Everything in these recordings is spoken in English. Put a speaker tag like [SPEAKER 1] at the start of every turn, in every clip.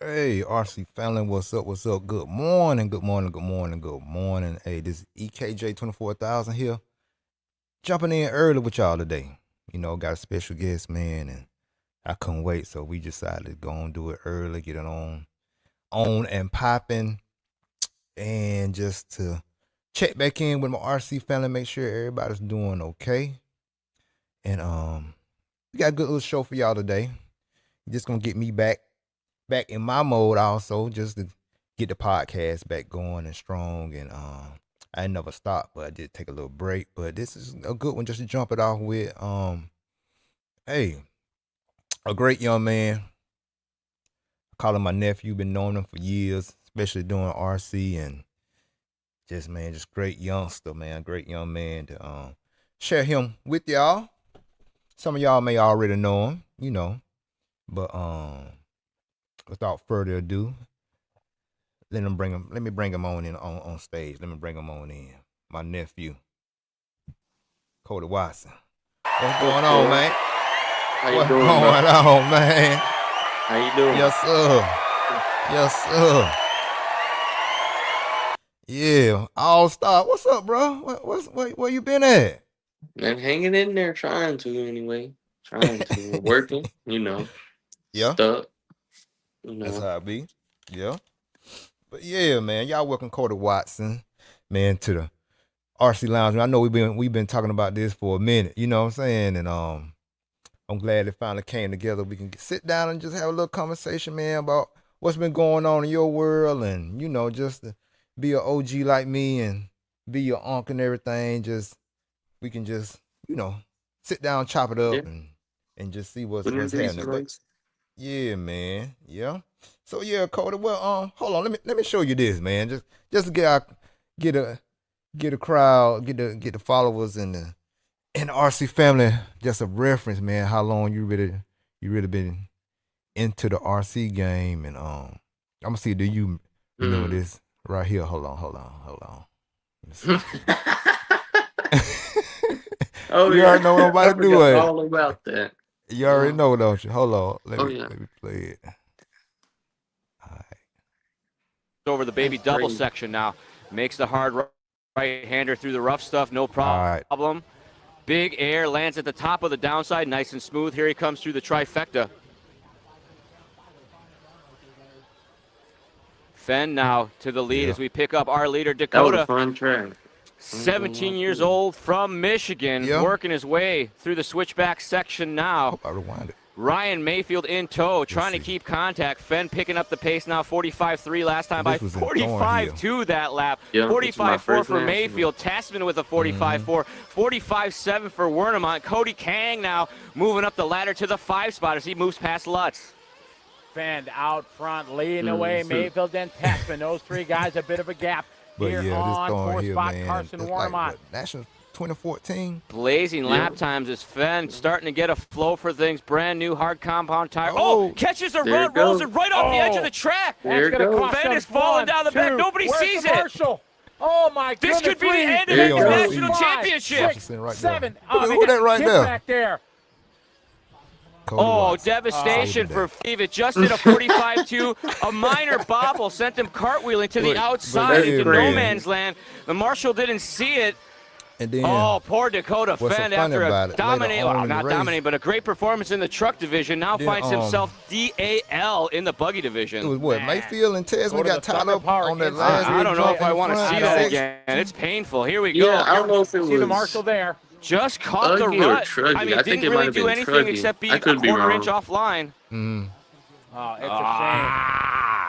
[SPEAKER 1] Hey, RC family, what's up? What's up? Good morning, good morning, good morning, good morning. Hey, this is EKJ 24,000 here. Jumping in early with y'all today. Got a special guest, man, and I couldn't wait, so we decided to go and do it early, get it on and popping, and just to check back in with my RC family, make sure everybody's doing okay. And we got a good little show for y'all today. Just gonna get me back in my mode also, just to get the podcast back going and strong. And I never stopped, but I did take a little break. But this is a good one just to jump it off with. Hey, a great young man. I call him my nephew. Been knowing him for years, especially doing RC, and just great youngster, man. Great young man to share him with y'all. Some of y'all may already know him, but without further ado, let me bring him on in on stage. Let me bring him on in. My nephew, Kody Watson. What's going on, man?
[SPEAKER 2] How you
[SPEAKER 1] What's
[SPEAKER 2] doing,
[SPEAKER 1] going on, man?
[SPEAKER 2] How you doing?
[SPEAKER 1] Yes, sir. Yes, sir. Yeah, all star. What's up, bro? Where you been at?
[SPEAKER 2] Man, hanging in there, trying to anyway. Working,
[SPEAKER 1] Yeah,
[SPEAKER 2] stuck,
[SPEAKER 1] that's how it be. Yeah, but yeah, man, y'all welcome Kody Watson, man, to the RC Lounge. I know we've been talking about this for a minute. You know what I'm saying? And I'm glad it finally came together. We can sit down and just have a little conversation, man, about what's been going on in your world, and just to be an OG like me and be your uncle and everything. We can just sit down, chop it up,
[SPEAKER 2] Yeah.
[SPEAKER 1] and just see what's
[SPEAKER 2] Wouldn't it be
[SPEAKER 1] happening.
[SPEAKER 2] so
[SPEAKER 1] But yeah, man, yeah. So yeah, Kody. Well, hold on. Let me show you this, man. Just to get a crowd, get the followers and the RC family just a reference, man. How long you really been into the RC game, and I'm gonna see. Do you remember this right here? Hold on. Let me see.
[SPEAKER 2] Oh,
[SPEAKER 1] You
[SPEAKER 2] yeah.
[SPEAKER 1] already know what I'm
[SPEAKER 2] I
[SPEAKER 1] about to do
[SPEAKER 2] forgot
[SPEAKER 1] it.
[SPEAKER 2] all about that.
[SPEAKER 1] You already know, don't you? Hold on. Let me play it. All right.
[SPEAKER 3] Over the baby
[SPEAKER 2] That's
[SPEAKER 3] double
[SPEAKER 2] crazy.
[SPEAKER 3] section now. Makes the hard right-hander through the rough stuff, no problem.
[SPEAKER 1] All
[SPEAKER 3] Big air, lands at the top of the downside, nice and smooth. Here he comes through the trifecta. Fenn now to the lead as we pick up our leader,
[SPEAKER 2] That was a
[SPEAKER 3] Dakota.
[SPEAKER 2] fun track.
[SPEAKER 3] 17 years old from Michigan, working his way through the switchback section now.
[SPEAKER 1] Hope I rewind it.
[SPEAKER 3] Ryan Mayfield in tow, trying to keep contact. Fenn picking up the pace now, 45.3 last time by 45.2 that lap.
[SPEAKER 2] Yeah,
[SPEAKER 3] 45.4 for Mayfield. Tasman with a 45.4. 45.7 for Wernemont. Kody Kang now moving up the ladder to the 5 spot as he moves past Lutz.
[SPEAKER 4] Fenn out front, leading away. Mayfield and Tasman. Those three guys, a bit of a gap.
[SPEAKER 1] But
[SPEAKER 4] here
[SPEAKER 1] yeah,
[SPEAKER 4] on
[SPEAKER 1] this throwing
[SPEAKER 4] 4
[SPEAKER 1] here,
[SPEAKER 4] spot,
[SPEAKER 1] man.
[SPEAKER 4] Carson
[SPEAKER 1] It's
[SPEAKER 4] Wernemont.
[SPEAKER 1] like, National 2014.
[SPEAKER 3] Blazing lap times as Fenn starting to get a flow for things. Brand new hard compound tire. Oh, catches a run, rolls it right off the edge of the track.
[SPEAKER 4] That's going to cost
[SPEAKER 3] Fenn
[SPEAKER 4] him
[SPEAKER 3] is falling down the back. Nobody sees it.
[SPEAKER 4] Marshall? Oh, my goodness.
[SPEAKER 3] This could be the end of
[SPEAKER 1] There
[SPEAKER 3] the
[SPEAKER 1] you go.
[SPEAKER 3] national championship.
[SPEAKER 4] 6,
[SPEAKER 1] Right
[SPEAKER 4] 7.
[SPEAKER 1] there. Who that right there?
[SPEAKER 4] Back there.
[SPEAKER 1] Kody
[SPEAKER 3] Oh,
[SPEAKER 1] Watson.
[SPEAKER 3] devastation for Steve. It just did a 45.2. A minor bobble sent him cartwheeling to the outside into no man's land. The marshal didn't see it.
[SPEAKER 1] And then,
[SPEAKER 3] poor Dakota Fenn after a dominate, well, not dominate, but a great performance in the truck division. Now finds himself DAL in the buggy division.
[SPEAKER 1] It was what, Mayfield and Tasman got tied up on that last.
[SPEAKER 3] I don't know if I want to see that again. It's painful. Here we go.
[SPEAKER 2] Yeah, I don't know if it was.
[SPEAKER 4] See the marshal there.
[SPEAKER 3] Just caught the
[SPEAKER 2] Uggy or
[SPEAKER 3] rut.
[SPEAKER 2] Truggy.
[SPEAKER 3] I mean,
[SPEAKER 2] I think
[SPEAKER 3] didn't
[SPEAKER 2] it might
[SPEAKER 3] really
[SPEAKER 2] have
[SPEAKER 3] do
[SPEAKER 2] been
[SPEAKER 3] anything
[SPEAKER 2] Truggy.
[SPEAKER 3] except be
[SPEAKER 2] I
[SPEAKER 3] a
[SPEAKER 2] could be
[SPEAKER 3] quarter inch
[SPEAKER 2] wrong.
[SPEAKER 3] offline.
[SPEAKER 4] Oh, it's a shame.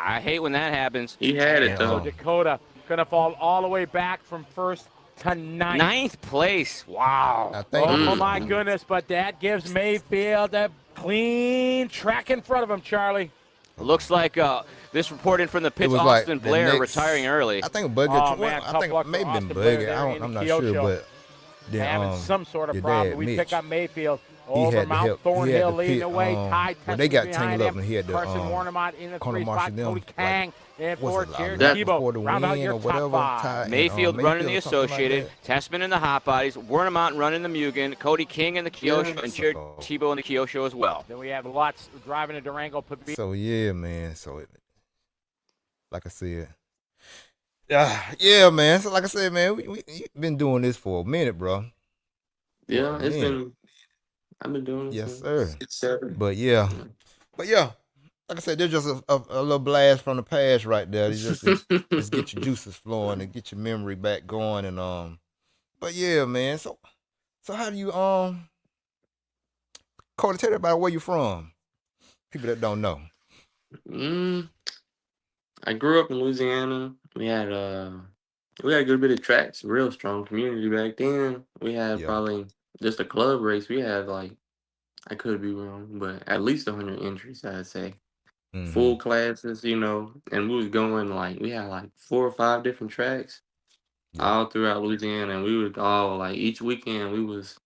[SPEAKER 3] I hate when that happens.
[SPEAKER 2] He had it,
[SPEAKER 4] So
[SPEAKER 2] though.
[SPEAKER 4] Dakota going to fall all the way back from first to ninth.
[SPEAKER 3] 9th place. Wow.
[SPEAKER 1] I think
[SPEAKER 4] Oh, my goodness, but that gives Mayfield a clean track in front of him, Charlie.
[SPEAKER 3] Looks like this report in from the
[SPEAKER 1] It
[SPEAKER 3] pits,
[SPEAKER 1] was like
[SPEAKER 3] Austin
[SPEAKER 1] the
[SPEAKER 3] Blair
[SPEAKER 1] next-
[SPEAKER 3] retiring early.
[SPEAKER 1] I think Buggy.
[SPEAKER 4] Oh, man,
[SPEAKER 1] I
[SPEAKER 4] tough
[SPEAKER 1] think
[SPEAKER 4] luck
[SPEAKER 1] maybe
[SPEAKER 4] for
[SPEAKER 1] been
[SPEAKER 4] Austin Blair
[SPEAKER 1] Buggy.
[SPEAKER 4] there in
[SPEAKER 1] I'm
[SPEAKER 4] the
[SPEAKER 1] not
[SPEAKER 4] Kyo
[SPEAKER 1] sure,
[SPEAKER 4] show.
[SPEAKER 1] but then
[SPEAKER 4] Having some sort of
[SPEAKER 1] your
[SPEAKER 4] problem.
[SPEAKER 1] dad,
[SPEAKER 4] We
[SPEAKER 1] Mitch.
[SPEAKER 4] pick up Mayfield Over Mount
[SPEAKER 1] He had
[SPEAKER 4] Thornhill
[SPEAKER 1] to
[SPEAKER 4] leading
[SPEAKER 1] pit.
[SPEAKER 4] the way. Ty
[SPEAKER 1] When they
[SPEAKER 4] Tessman's
[SPEAKER 1] got
[SPEAKER 4] behind
[SPEAKER 1] tangled up
[SPEAKER 4] him.
[SPEAKER 1] and he had to
[SPEAKER 4] Carson Warnemont in the
[SPEAKER 1] corner
[SPEAKER 4] 3 spot.
[SPEAKER 1] marshal them.
[SPEAKER 4] Cody Kang in
[SPEAKER 1] Was
[SPEAKER 4] for
[SPEAKER 1] it a
[SPEAKER 4] Jared
[SPEAKER 1] lap
[SPEAKER 2] That-
[SPEAKER 4] Tebow.
[SPEAKER 1] before the
[SPEAKER 4] Round out
[SPEAKER 1] win
[SPEAKER 4] your
[SPEAKER 1] or
[SPEAKER 4] top
[SPEAKER 1] whatever?
[SPEAKER 4] 5.
[SPEAKER 1] Mayfield,
[SPEAKER 3] Mayfield running the
[SPEAKER 1] or something like
[SPEAKER 3] Associated,
[SPEAKER 1] that.
[SPEAKER 3] Tessman in the Hot Bodies, Warnemont running the Mugen, Cody King in the Kyosho,
[SPEAKER 2] Yeah.
[SPEAKER 3] and Jared Tebow in the Kyosho as well.
[SPEAKER 4] Then we have Lutz driving a Durango.
[SPEAKER 1] So yeah, man. Like I said, yeah, man. So like I said, man, we been doing this for a minute, bro.
[SPEAKER 2] Yeah,
[SPEAKER 1] For a minute.
[SPEAKER 2] I've been doing it
[SPEAKER 1] Yes,
[SPEAKER 2] since
[SPEAKER 1] sir.
[SPEAKER 2] 6-7.
[SPEAKER 1] But yeah, like I said, there's just a little blast from the past right there. It's just to get your juices flowing and get your memory back going and. But yeah, man. So how do you Cody, tell everybody where you from. People that don't know.
[SPEAKER 2] I grew up in Louisiana. We had a good bit of tracks, real strong community back then. We had probably just a club race. We had like, I could be wrong, but at least 100 entries, I'd say. Full classes, and we was going like, we had like 4 or 5 different tracks all throughout Louisiana, and we would all like each weekend we was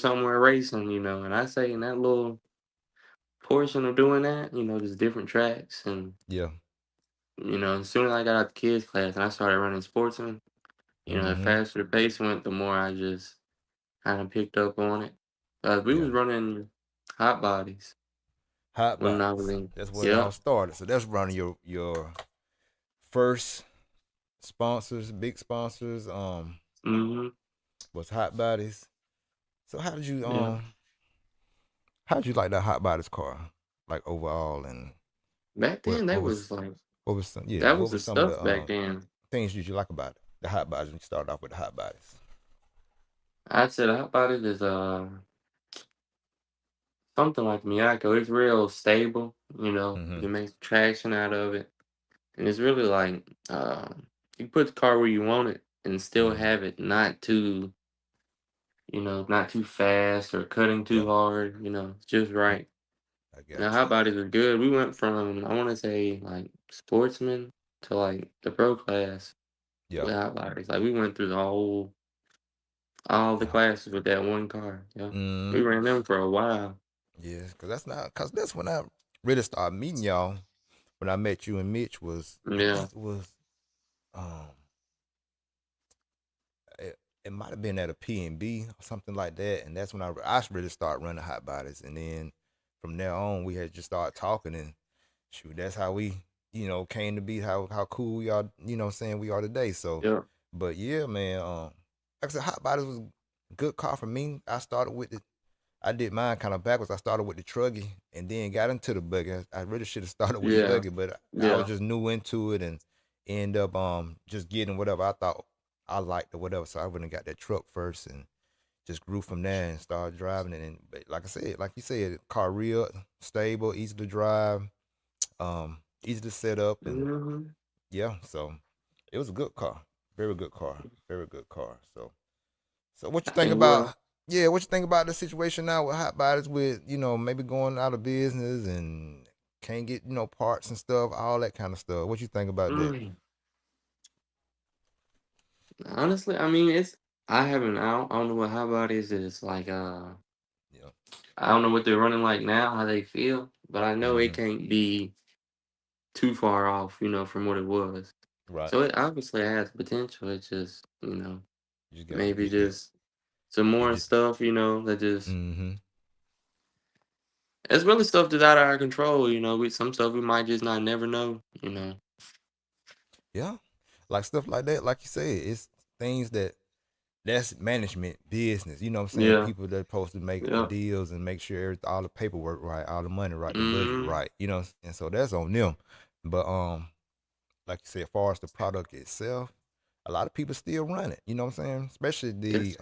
[SPEAKER 2] somewhere racing, and I say in that little portion of doing that, just different tracks and as soon as I got out the kids class and I started running sportsman, the faster the pace went, the more I just kind of picked up on it. We was running hot bodies.
[SPEAKER 1] Hot
[SPEAKER 2] when I was
[SPEAKER 1] bodies.
[SPEAKER 2] in.
[SPEAKER 1] That's where it all started. So that's running your first sponsors, big sponsors. Was hot bodies. So how did you like that hot bodies car, like overall and
[SPEAKER 2] back then that was like
[SPEAKER 1] what was some
[SPEAKER 2] that was
[SPEAKER 1] what
[SPEAKER 2] the
[SPEAKER 1] was some of
[SPEAKER 2] stuff
[SPEAKER 1] the
[SPEAKER 2] back then.
[SPEAKER 1] things did you like about it? The hot bodies when you started off with the hot bodies.
[SPEAKER 2] I'd say the hot bodies is something like Miyako. It's real stable, you make traction out of it. And it's really like you put the car where you want it and still have it not too not too fast or cutting too hard, just right.
[SPEAKER 1] I got
[SPEAKER 2] Now hot bodies are good. We went from I wanna say like sportsman to like the pro class with hot bodies. Like we went through all the classes with that one car. Yeah. We ran them for a while.
[SPEAKER 1] Yeah, cause that's when I really started meeting y'all. When I met you and Mitch was I think it was it might have been at a P&B or something like that, and that's when I really started running hot bodies, and then from there on we had just started talking, and shoot, that's how we came to be how cool we are, saying we are today. So but yeah, man, like I said, hot bodies was a good car for me. I did mine kind of backwards. I started with the truggy and then got into the buggy. I really should have started with the buggy, but I was just new into it and end up just getting whatever I thought I liked or whatever. So I went and got that truck first and just grew from there and started driving it. And like I said, like you said, car real stable, easy to drive, easy to set up, and so it was a good car, very good car, very good car. So what you think about? Yeah, what you think about the situation now with hot bodies with, maybe going out of business and can't get, parts and stuff, all that kind of stuff. What you think about that?
[SPEAKER 2] Honestly, I mean I don't know what hot bodies is like I don't know what they're running like now, how they feel, but I know it can't be too far off, from what it was.
[SPEAKER 1] Right.
[SPEAKER 2] So it obviously has potential. It's just,
[SPEAKER 1] You got to
[SPEAKER 2] maybe
[SPEAKER 1] get that.
[SPEAKER 2] just some more stuff, that just it's really stuff that's out of our control, with some stuff we might just not never know.
[SPEAKER 1] Yeah. Like stuff like that, like you said, it's things that's management business. You know what I'm saying?
[SPEAKER 2] Yeah.
[SPEAKER 1] People that are supposed to make the deals and make sure all the paperwork right, all the money right, the budget right. And so that's on them. But like you said, as far as the product itself, a lot of people still run it. You know what I'm saying? Especially the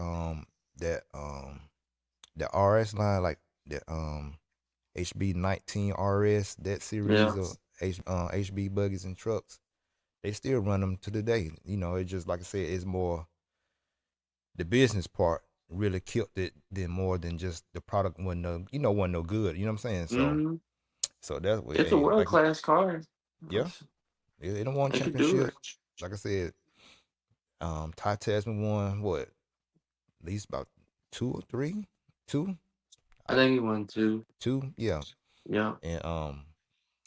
[SPEAKER 1] RS line, like the HB19 RS, that series of HB buggies and trucks. They still run them to the day. It's just like I said, it's more the business part really killed it than more than just the product wasn't no good. You know what I'm saying? So that's what
[SPEAKER 2] it's a world class car.
[SPEAKER 1] Yeah. They don't want championship. Like I said, Ty Tasman won what? At least about 2 or 3? 2?
[SPEAKER 2] I think he won 2.
[SPEAKER 1] 2, yeah.
[SPEAKER 2] Yeah.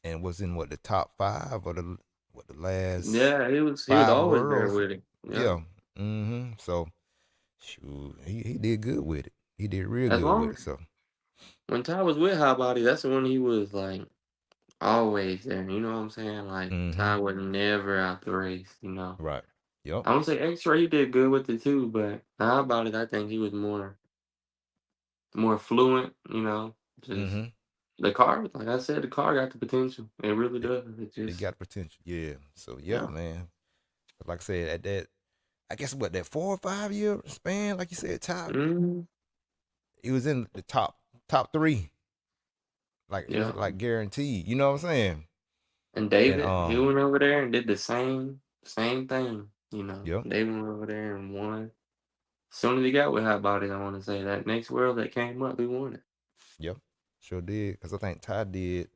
[SPEAKER 1] And was in what, the top 5 or the last
[SPEAKER 2] Yeah, he was
[SPEAKER 1] 5
[SPEAKER 2] always there
[SPEAKER 1] worlds?
[SPEAKER 2] with it. Yeah.
[SPEAKER 1] Yeah. So shoot, he did good with it. He did real
[SPEAKER 2] As
[SPEAKER 1] good with
[SPEAKER 2] long
[SPEAKER 1] it. So
[SPEAKER 2] when Ty was with Hot Body, that's the one he was like always there. You know what I'm saying? Like Ty was never out the race, you know.
[SPEAKER 1] right. Yep.
[SPEAKER 2] I would say X-Ray did good with it too, but Hot Body, I think he was more fluent, you know. Just the car, like I said, the car got the potential. It really does. It
[SPEAKER 1] It
[SPEAKER 2] just
[SPEAKER 1] got potential. Yeah. So yeah,
[SPEAKER 2] yeah.
[SPEAKER 1] man. Like I said, at that, I guess what, that 4 or 5 year span, like you said, top,
[SPEAKER 2] hmm
[SPEAKER 1] he was in the top 3. Like it was
[SPEAKER 2] Yeah.
[SPEAKER 1] like guaranteed. You know what I'm saying?
[SPEAKER 2] And
[SPEAKER 1] And
[SPEAKER 2] David, he went over there and did the same thing. You know,
[SPEAKER 1] yep,
[SPEAKER 2] David went over there and won. As soon as he got with Hot Body, I want to say that next world that came up, he won it.
[SPEAKER 1] yep, sure did. Because I think Ty did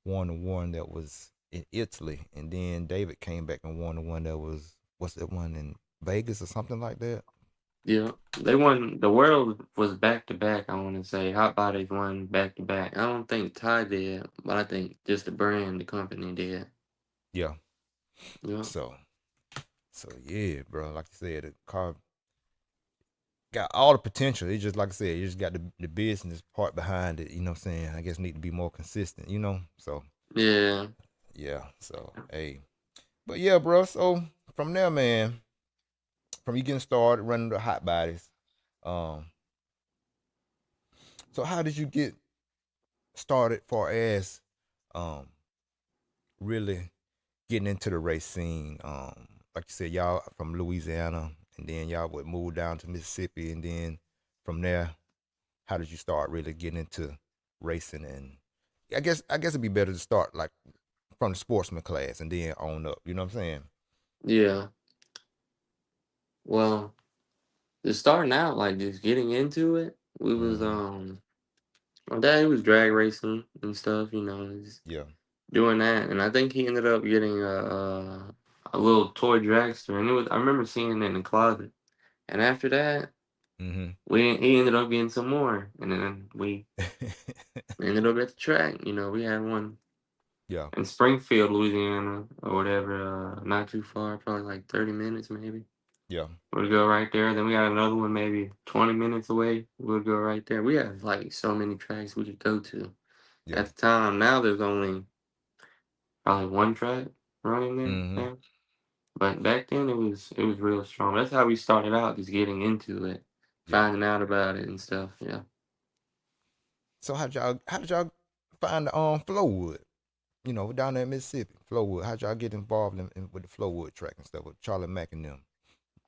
[SPEAKER 1] won the one that was in Italy, and then David came back and won the one that was, what's that one, in Vegas or something like that.
[SPEAKER 2] Yeah, they won. The world was back to back. I want to say Hot Bodies won back to back. I don't think Ty did, but I think just the brand, the company did.
[SPEAKER 1] Yeah.
[SPEAKER 2] Yeah.
[SPEAKER 1] So yeah, bro. Like you said, the car got all the potential. It just, like I said, you just got the business part behind it. You know what I'm saying? I guess need to be more consistent. You know. So
[SPEAKER 2] Yeah.
[SPEAKER 1] yeah. So hey, but yeah, bro. So from there, man, from you getting started running the hot bodies, um, so how did you get started far as um really getting into the race scene? Like you said, y'all from Louisiana, and then y'all would move down to Mississippi, and then from there, how did you start really getting into racing? And I guess it'd be better to start like from the sportsman class and then on up. You know what I'm saying?
[SPEAKER 2] Yeah. Well, just starting out, like just getting into it, we was
[SPEAKER 1] Mm-hmm.
[SPEAKER 2] my dad he was drag racing and stuff, you know, just
[SPEAKER 1] Yeah.
[SPEAKER 2] doing that, and I think he ended up getting a little toy dragster, and it was I remember seeing it in the closet, and after that,
[SPEAKER 1] Mm-hmm.
[SPEAKER 2] he ended up getting some more, and then we ended up at the track. You know, we had one
[SPEAKER 1] yeah.
[SPEAKER 2] in Springfield, Louisiana, or whatever, not too far, probably like 30 minutes maybe.
[SPEAKER 1] Yeah.
[SPEAKER 2] We'd go right there. Then we got another one maybe 20 minutes away. We'll go right there. We have like so many tracks we could go to.
[SPEAKER 1] Yeah.
[SPEAKER 2] At the time, now there's only probably one track running there
[SPEAKER 1] Mm-hmm.
[SPEAKER 2] now. But back then it was real strong. That's how we started out, just getting into it,
[SPEAKER 1] Yeah.
[SPEAKER 2] finding out about it and stuff. Yeah.
[SPEAKER 1] So how did y'all find the Flowwood? You know, down there in Mississippi, Flowwood. How'd y'all get involved with the Flowwood track and stuff with Charlie Mack and them?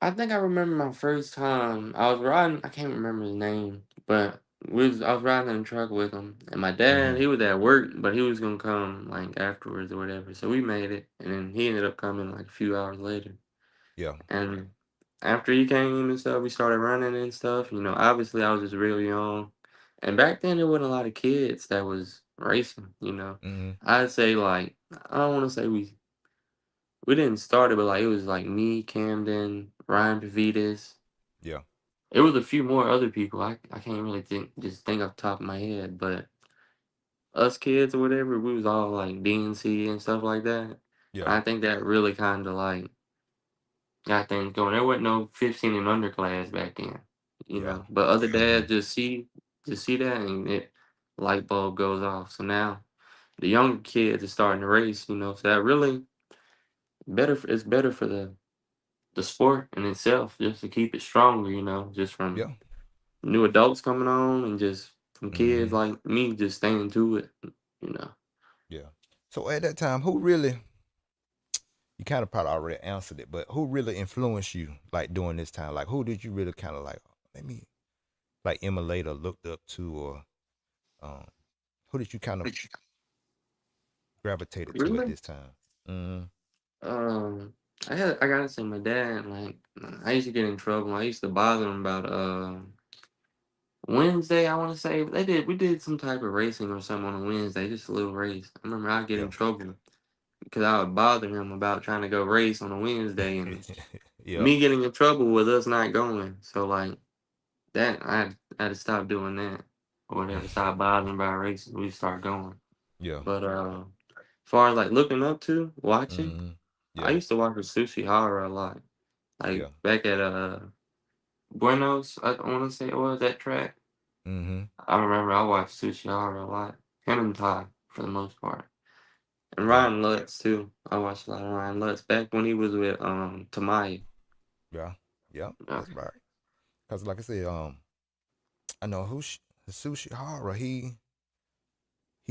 [SPEAKER 2] I think I remember my first time I was riding. I can't remember his name, but I was riding in the truck with him, and my dad
[SPEAKER 1] Mm-hmm.
[SPEAKER 2] he was at work, but he was gonna come like afterwards or whatever. So we made it, and then he ended up coming like a few hours later.
[SPEAKER 1] Yeah.
[SPEAKER 2] And after he came and stuff, we started running and stuff. You know, obviously I was just real young, and back then there wasn't a lot of kids that was racing. You know,
[SPEAKER 1] Mm-hmm.
[SPEAKER 2] I'd say like I don't want to say we didn't start it, but like it was like me, Camden, Ryan Pavitas.
[SPEAKER 1] Yeah.
[SPEAKER 2] It was a few more other people. I can't really think off the top of my head, but us kids or whatever, we was all like DNC and stuff like that. And
[SPEAKER 1] Yeah.
[SPEAKER 2] I think that really kind of like got things going. There wasn't no 15 and under class back then, you
[SPEAKER 1] Yeah.
[SPEAKER 2] know. But other
[SPEAKER 1] Mm-hmm.
[SPEAKER 2] dads just see that and it light bulb goes off. So now the younger kids are starting to race, you know. So that really it's better for the sport in itself, just to keep it stronger, you know, just from
[SPEAKER 1] Yeah.
[SPEAKER 2] new adults coming on and just from kids
[SPEAKER 1] Mm-hmm.
[SPEAKER 2] like me just staying to it, you know.
[SPEAKER 1] Yeah. So at that time, who really, you kind of probably already answered it, but who really influenced you like during this time? Like who did you really kind of like, let me like emulate or looked up to, or um who did you kind of gravitated to at
[SPEAKER 2] Really?
[SPEAKER 1] this time? Mm-hmm.
[SPEAKER 2] Um, I gotta say my dad, like I used to get in trouble. I used to bother him about Wednesday, I wanna say. We did some type of racing or something on a Wednesday, just a little race. I remember I'd get in
[SPEAKER 1] Yeah.
[SPEAKER 2] trouble because I would bother him about trying to go race on a Wednesday and
[SPEAKER 1] yeah.
[SPEAKER 2] me getting in trouble with us not going. So like that I had to stop doing that. or whatever, stop bothering by races. We start going.
[SPEAKER 1] Yeah.
[SPEAKER 2] But as far as like looking up to, watching,
[SPEAKER 1] Mm-hmm.
[SPEAKER 2] I
[SPEAKER 1] Yeah.
[SPEAKER 2] used to watch the Sushi Horror a lot. Like
[SPEAKER 1] Yeah.
[SPEAKER 2] back at Buenos, I want to say it was that track.
[SPEAKER 1] Mm-hmm.
[SPEAKER 2] I remember I watched Sushi Horror a lot. Him and Ty for the most part. And
[SPEAKER 1] Yeah.
[SPEAKER 2] Ryan Lutz too. I watched a lot of Ryan Lutz back when he was with Tamaya.
[SPEAKER 1] Yeah. Yeah.
[SPEAKER 2] Yeah.
[SPEAKER 1] That's right. Cause like I said, I know Sushi Hara. He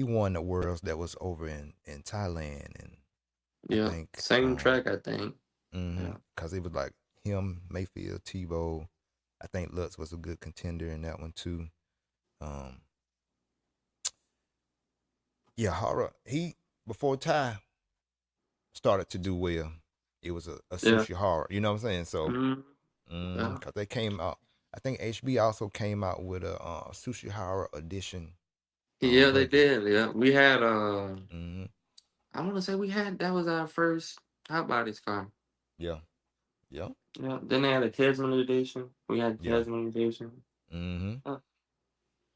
[SPEAKER 1] won the worlds that was over in Thailand, and I
[SPEAKER 2] Yeah.
[SPEAKER 1] think
[SPEAKER 2] Same track, I think. Yeah.
[SPEAKER 1] cause it was like him, Mayfield, Tebow. I think Lutz was a good contender in that one too. Um, yeah, Hara. He before Thai started to do well. It was a
[SPEAKER 2] Yeah.
[SPEAKER 1] Sushi Hara. You know what I'm saying? So,
[SPEAKER 2] Mm-hmm. Yeah.
[SPEAKER 1] cause they came out. I think HB also came out with a Sushi Hara edition
[SPEAKER 2] Yeah, they
[SPEAKER 1] burger.
[SPEAKER 2] did. Yeah. We had
[SPEAKER 1] Mm-hmm.
[SPEAKER 2] I wanna say we had that was our first hot bodies car.
[SPEAKER 1] Yeah. Yeah.
[SPEAKER 2] Yeah. Then they had a Tesman edition. We had
[SPEAKER 1] Yeah.
[SPEAKER 2] Tesman edition.
[SPEAKER 1] Mm-hmm.
[SPEAKER 2] Uh,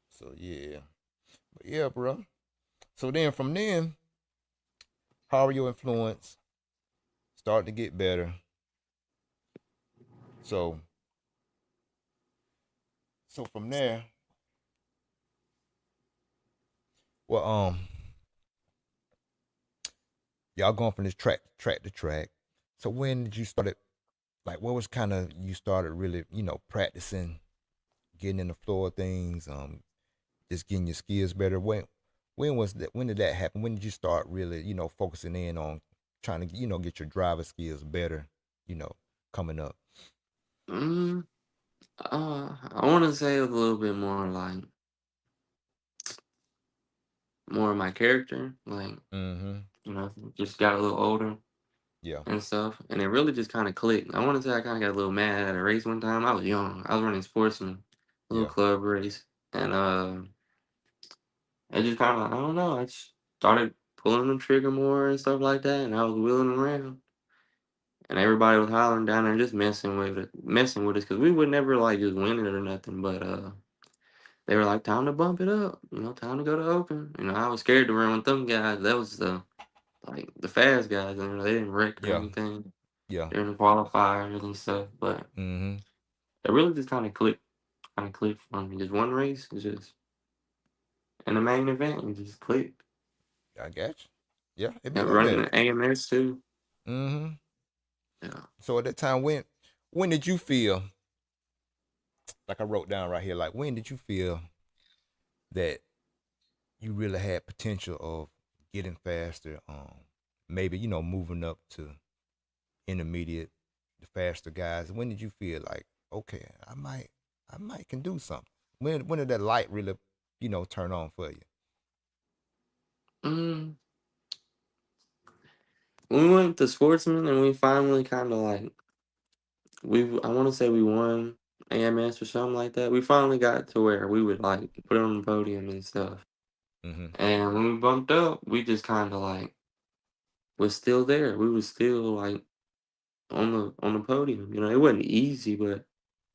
[SPEAKER 1] So yeah. But yeah, bro. So then from then, how are your influence starting to get better? So from there, well, y'all going from this track to track. So when did you started like what was kind of you started really, practicing, getting in the floor of things, just getting your skills better? When was that when did that happen? When did you start really, focusing in on trying to, get your driver skills better, coming up?
[SPEAKER 2] mm, I wanna say a little bit more like more of my character. Like,
[SPEAKER 1] Mm-hmm.
[SPEAKER 2] just got a little older
[SPEAKER 1] Yeah.
[SPEAKER 2] and stuff. And it really just kinda clicked. I wanna say I kinda got a little mad at a race one time. I was young. I was running sportsman, a little
[SPEAKER 1] Yeah.
[SPEAKER 2] club race. And I just kinda I don't know, I just started pulling the trigger more and stuff like that, and I was wheeling around. And everybody was hollering down there just messing with us, because we would never like just win it or nothing. But they were like, time to bump it up, time to go to open. I was scared to run with them guys. That was the fast guys, and they didn't wreck or
[SPEAKER 1] Yeah.
[SPEAKER 2] anything
[SPEAKER 1] Yeah.
[SPEAKER 2] during the qualifiers and stuff. But
[SPEAKER 1] Mm-hmm.
[SPEAKER 2] it really just kind of clicked for me. Just one race, it's just in the main event, it just clicked.
[SPEAKER 1] I got you. Yeah, it be
[SPEAKER 2] And
[SPEAKER 1] like
[SPEAKER 2] running
[SPEAKER 1] that.
[SPEAKER 2] the AMS too.
[SPEAKER 1] Mm-hmm.
[SPEAKER 2] Yeah.
[SPEAKER 1] So at that time, when did you feel like I wrote down right here? Like when did you feel that you really had potential of getting faster? Maybe moving up to intermediate, the faster guys. When did you feel like okay, I might can do something? When did that light really turn on for you?
[SPEAKER 2] Mm, when we went to Sportsman and we finally kind of like I want to say we won AMS or something like that. We finally got to where we would like put it on the podium and stuff.
[SPEAKER 1] Mm-hmm.
[SPEAKER 2] And when we bumped up, we just kind of like was still there. We was still like on the podium. It wasn't easy, but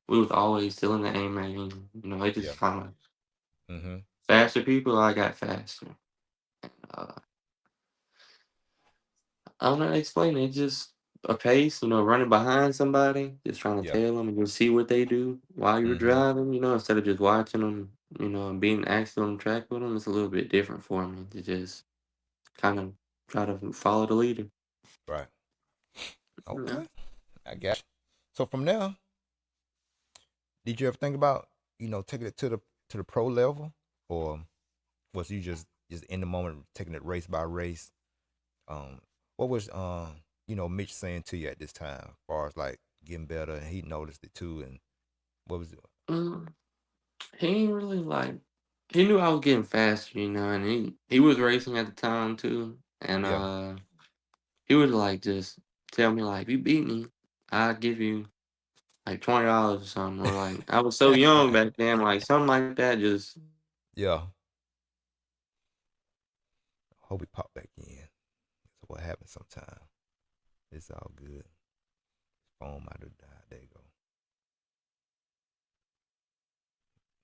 [SPEAKER 2] we was always still in the A main. It
[SPEAKER 1] Yeah.
[SPEAKER 2] just kind of
[SPEAKER 1] Mm-hmm.
[SPEAKER 2] faster people. I got faster. Uh, I don't know how to explain it. It's just a pace. Running behind somebody, just trying to
[SPEAKER 1] Yeah.
[SPEAKER 2] tell them and just see what they do while you're
[SPEAKER 1] Mm-hmm.
[SPEAKER 2] driving. Instead of just watching them. And being actually on track with them. It's a little bit different for me to just kind of try to follow the leader.
[SPEAKER 1] Right.
[SPEAKER 2] Yeah.
[SPEAKER 1] Okay. I got you. So from there, did you ever think about taking it to the pro level, or was you just in the moment taking it race by race? What was Mitch saying to you at this time, as far as like getting better, and he noticed it too, and what was it?
[SPEAKER 2] Mm, he ain't really like. He knew I was getting faster, and he was racing at the time too, and
[SPEAKER 1] Yeah.
[SPEAKER 2] he would like just tell me like, if you beat me, I'll give you like $20 or something, or like I was so young back then, like something like that. Just
[SPEAKER 1] Yeah. Hope he pop back in. That's what happens sometimes. It's all good. Phone might have died. There you go.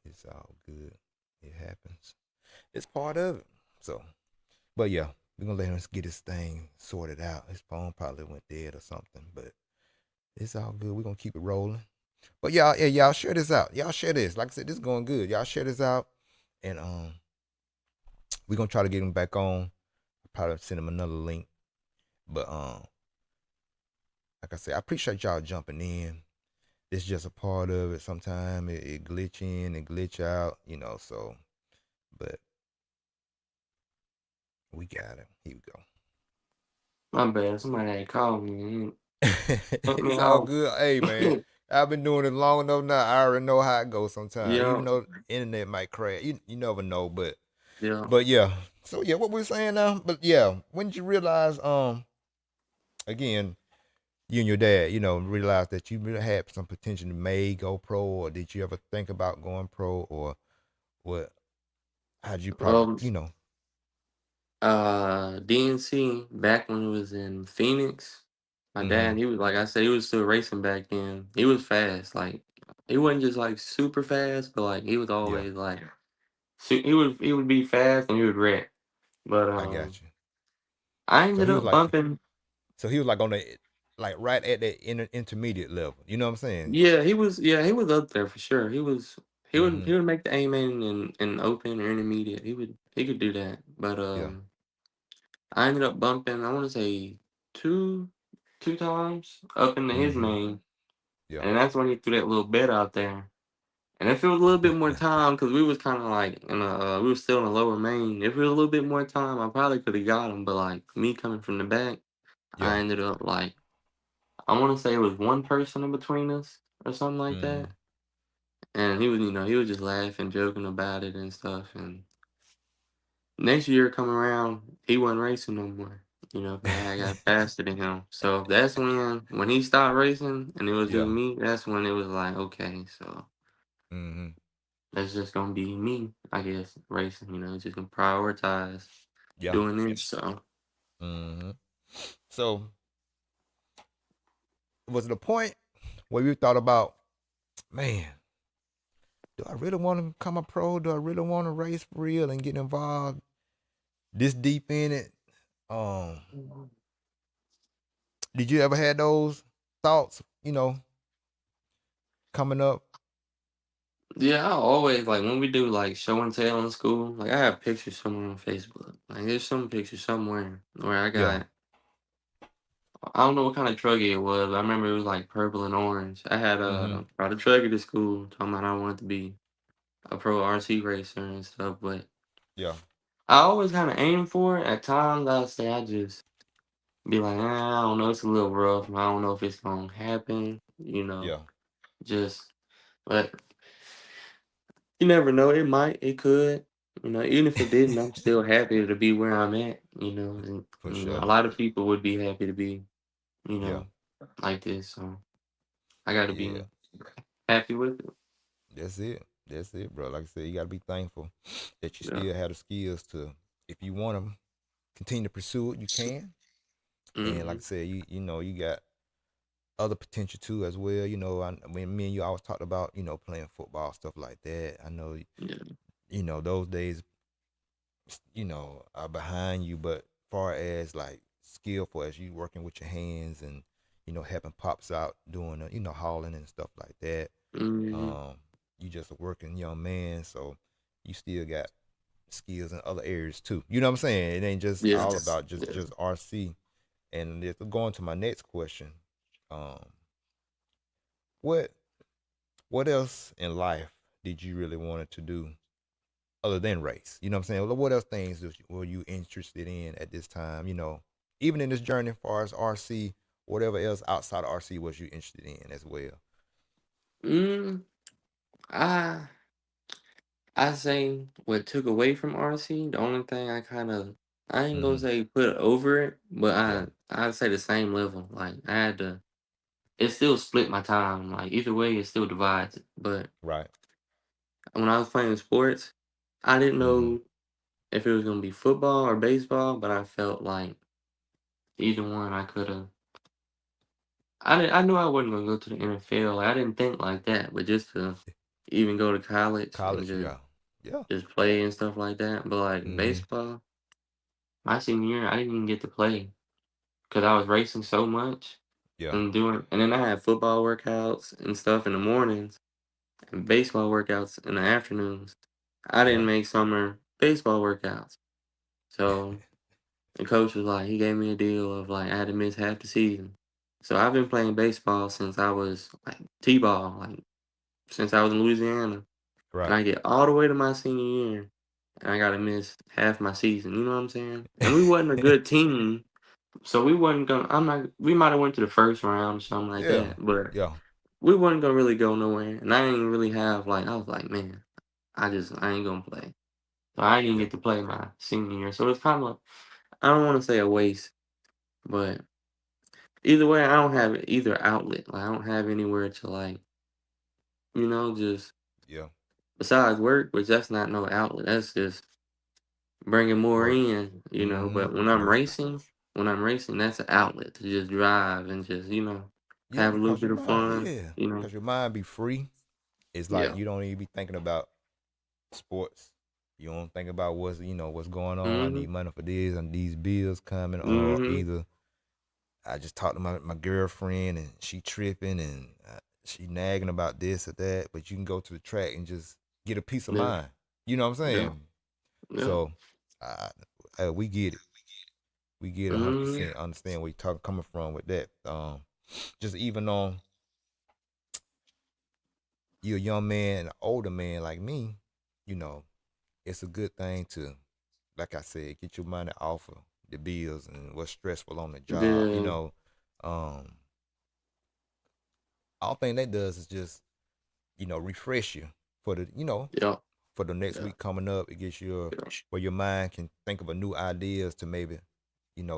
[SPEAKER 1] It's all good. It happens. It's part of it. So, but yeah, we're gonna let him get his thing sorted out. His phone probably went dead or something, but it's all good. We're gonna keep it rolling. But y'all share this out. Y'all share this. Like I said, this is going good. Y'all share this out, and we're gonna try to get him back on. Probably send him another link. But like I said, I appreciate y'all jumping in. It's just a part of it. Sometimes it glitch in and glitch out, So, but we got it. Here we go.
[SPEAKER 2] My bad. Somebody had called me. Cut me
[SPEAKER 1] It's all
[SPEAKER 2] off.
[SPEAKER 1] good. Hey man, I've been doing it long enough now. I already know how it goes sometimes.
[SPEAKER 2] Yeah,
[SPEAKER 1] Even though the internet might crash, you never know. But
[SPEAKER 2] yeah.
[SPEAKER 1] but yeah. So yeah, what we're saying now. But yeah, when did you realize again, you and your dad, realize that you really had some potential to may go pro, or did you ever think about going pro, or what? How'd you probably,
[SPEAKER 2] Well,
[SPEAKER 1] you know?
[SPEAKER 2] DNC back when it was in Phoenix. My
[SPEAKER 1] Mm-hmm.
[SPEAKER 2] dad, he was like I said, he was still racing back then. He was fast, like he wasn't just like super fast, but like he was
[SPEAKER 1] Yeah,
[SPEAKER 2] always like he would be fast and he would wreck. But
[SPEAKER 1] I got you.
[SPEAKER 2] I
[SPEAKER 1] So
[SPEAKER 2] ended
[SPEAKER 1] he was
[SPEAKER 2] up
[SPEAKER 1] like,
[SPEAKER 2] bumping.
[SPEAKER 1] on the, like right at that intermediate level. You know what I'm saying?
[SPEAKER 2] Yeah, he was up there for sure. He would
[SPEAKER 1] Mm-hmm.
[SPEAKER 2] he would make the A main and open or intermediate. He could do that. But
[SPEAKER 1] Yeah.
[SPEAKER 2] I ended up bumping, I want to say two two times up into his
[SPEAKER 1] Mm-hmm.
[SPEAKER 2] main,
[SPEAKER 1] Yeah.
[SPEAKER 2] and that's when he threw that little bet out there. And if it was a little bit more time, because we was kind of like we were still in the lower main. If it was a little bit more time, I probably could have got him. But like me coming from the back, I
[SPEAKER 1] Yeah.
[SPEAKER 2] ended up like I want to say it was one person in between us or something like
[SPEAKER 1] Mm-hmm.
[SPEAKER 2] that. And he was just laughing, joking about it and stuff. And next year come around, he wasn't racing no more. 'Cause I got faster than him. So that's when he stopped racing and it was just
[SPEAKER 1] Yeah.
[SPEAKER 2] me. That's when it was like, okay, so
[SPEAKER 1] Mm-hmm.
[SPEAKER 2] that's just gonna be me, I guess, racing. Just gonna prioritize
[SPEAKER 1] Yeah.
[SPEAKER 2] doing this. So
[SPEAKER 1] Mm-hmm. So was it a point where you thought about, man, do I really want to become a pro? Do I really want to race for real and get involved this deep in it? Um, did you ever had those thoughts, coming up?
[SPEAKER 2] yeah, I always like when we do like show and tell in school. Like I have pictures somewhere on Facebook. Like there's some pictures somewhere where I
[SPEAKER 1] Yeah.
[SPEAKER 2] got. I don't know what kind of truggy it was, but I remember it was like purple and orange. I had
[SPEAKER 1] Mm-hmm.
[SPEAKER 2] brought a truggy to school, talking about I wanted to be a pro RC racer and stuff. But
[SPEAKER 1] Yeah.
[SPEAKER 2] I always kind of aim for it. At times, I say I just be like, I don't know, it's a little rough. I don't know if it's gonna happen.
[SPEAKER 1] Yeah.
[SPEAKER 2] Just but you never know. It might, it could. Even if it didn't, I'm still happy to be where I'm at. And
[SPEAKER 1] For
[SPEAKER 2] a
[SPEAKER 1] sure.
[SPEAKER 2] lot of people would be happy to be, you
[SPEAKER 1] Yeah.
[SPEAKER 2] know, like this. So I got to
[SPEAKER 1] Yeah.
[SPEAKER 2] be happy with it.
[SPEAKER 1] That's it. That's it, bro. Like I said, you gotta be thankful that you
[SPEAKER 2] Yeah.
[SPEAKER 1] still have the skills to, if you want to continue to pursue it, you can. And like
[SPEAKER 2] Hmm.
[SPEAKER 1] I said, you got other potential too as well. When me and you always talked about, playing football, stuff like that. I know,
[SPEAKER 2] Yeah.
[SPEAKER 1] those days, are behind you, but far as like skillful as you working with your hands and, helping pops out doing, hauling and stuff like that.
[SPEAKER 2] Hmm.
[SPEAKER 1] Um, you just a working young man, so you still got skills in other areas too. You know what I'm saying? It ain't just
[SPEAKER 2] Yeah.
[SPEAKER 1] all about just
[SPEAKER 2] Yeah.
[SPEAKER 1] just RC. And if going to my next question, um, what what else in life did you really wanted to do other than race? You know what I'm saying? What else things were you interested in at this time? Even in this journey, as far as RC, whatever else outside of RC was you interested in as well?
[SPEAKER 2] Mm, I I say what took away from RC. The only thing I ain't gonna
[SPEAKER 1] Mm-hmm.
[SPEAKER 2] say put over it, but
[SPEAKER 1] Yeah.
[SPEAKER 2] I'd say the same level. Like I had to. It still split my time. Like either way, it still divides it. But
[SPEAKER 1] Right.
[SPEAKER 2] when I was playing sports, I didn't
[SPEAKER 1] Mm-hmm.
[SPEAKER 2] know if it was gonna be football or baseball, but I felt like either one I could have. I knew I wasn't gonna go to the NFL. Like, I didn't think like that, but just to even go to college and
[SPEAKER 1] College.
[SPEAKER 2] just
[SPEAKER 1] Yeah. Yeah.
[SPEAKER 2] just play and stuff like that. But like
[SPEAKER 1] Mm-hmm.
[SPEAKER 2] baseball, my senior year, I didn't even get to play because I was racing so much
[SPEAKER 1] Yeah.
[SPEAKER 2] and then I had football workouts and stuff in the mornings and baseball workouts in the afternoons. I didn't
[SPEAKER 1] Yeah.
[SPEAKER 2] make summer baseball workouts. So the coach was like, he gave me a deal of like I had to miss half the season. So I've been playing baseball since I was like T-ball, like since I was in Louisiana. And
[SPEAKER 1] Right.
[SPEAKER 2] I get all the way to my senior year and I gotta miss half my season. You know what I'm saying? And we wasn't a good team. So we wasn't gonna we might have went to the first round or something like
[SPEAKER 1] Yeah.
[SPEAKER 2] that, but
[SPEAKER 1] Yeah.
[SPEAKER 2] we wasn't gonna really go nowhere. And I didn't really have like I was like, man, I ain't gonna play. So I didn't
[SPEAKER 1] Yeah.
[SPEAKER 2] get to play my senior year. So it's kind of I don't want to say a waste, but either way, I don't have either outlet. Like I don't have anywhere to like, just
[SPEAKER 1] Yeah.
[SPEAKER 2] besides work, which that's not no outlet. That's just bringing more
[SPEAKER 1] Work.
[SPEAKER 2] in.
[SPEAKER 1] Mm-hmm.
[SPEAKER 2] But when I'm racing, that's an outlet to just drive and just,
[SPEAKER 1] Yeah,
[SPEAKER 2] have a little
[SPEAKER 1] because
[SPEAKER 2] bit
[SPEAKER 1] your
[SPEAKER 2] of
[SPEAKER 1] mind,
[SPEAKER 2] fun,
[SPEAKER 1] yeah, because your mind be free. It's like
[SPEAKER 2] Yeah.
[SPEAKER 1] you don't even be thinking about sports. You don't think about what's going on. I
[SPEAKER 2] Mm-hmm.
[SPEAKER 1] need money for this and these bills coming, or
[SPEAKER 2] Mm-hmm.
[SPEAKER 1] either I just talked to my girlfriend and she tripping and she nagging about this or that. But you can go to the track and just get a peace of
[SPEAKER 2] Yeah.
[SPEAKER 1] mind. You know what I'm
[SPEAKER 2] Yeah.
[SPEAKER 1] saying?
[SPEAKER 2] Yeah.
[SPEAKER 1] So we get it. We get
[SPEAKER 2] Mm-hmm.
[SPEAKER 1] 100% understand where you coming from with that. Just even on you're a young man, an older man like me, you know, it's a good thing to, like I said, get your money off of the bills and what's stressful on the job.
[SPEAKER 2] Yeah.
[SPEAKER 1] Um, all thing that does is just, refresh you for
[SPEAKER 2] Yeah.
[SPEAKER 1] for the next
[SPEAKER 2] Yeah.
[SPEAKER 1] week coming up. It gets you
[SPEAKER 2] Yeah.
[SPEAKER 1] where your mind can think of a new ideas to maybe,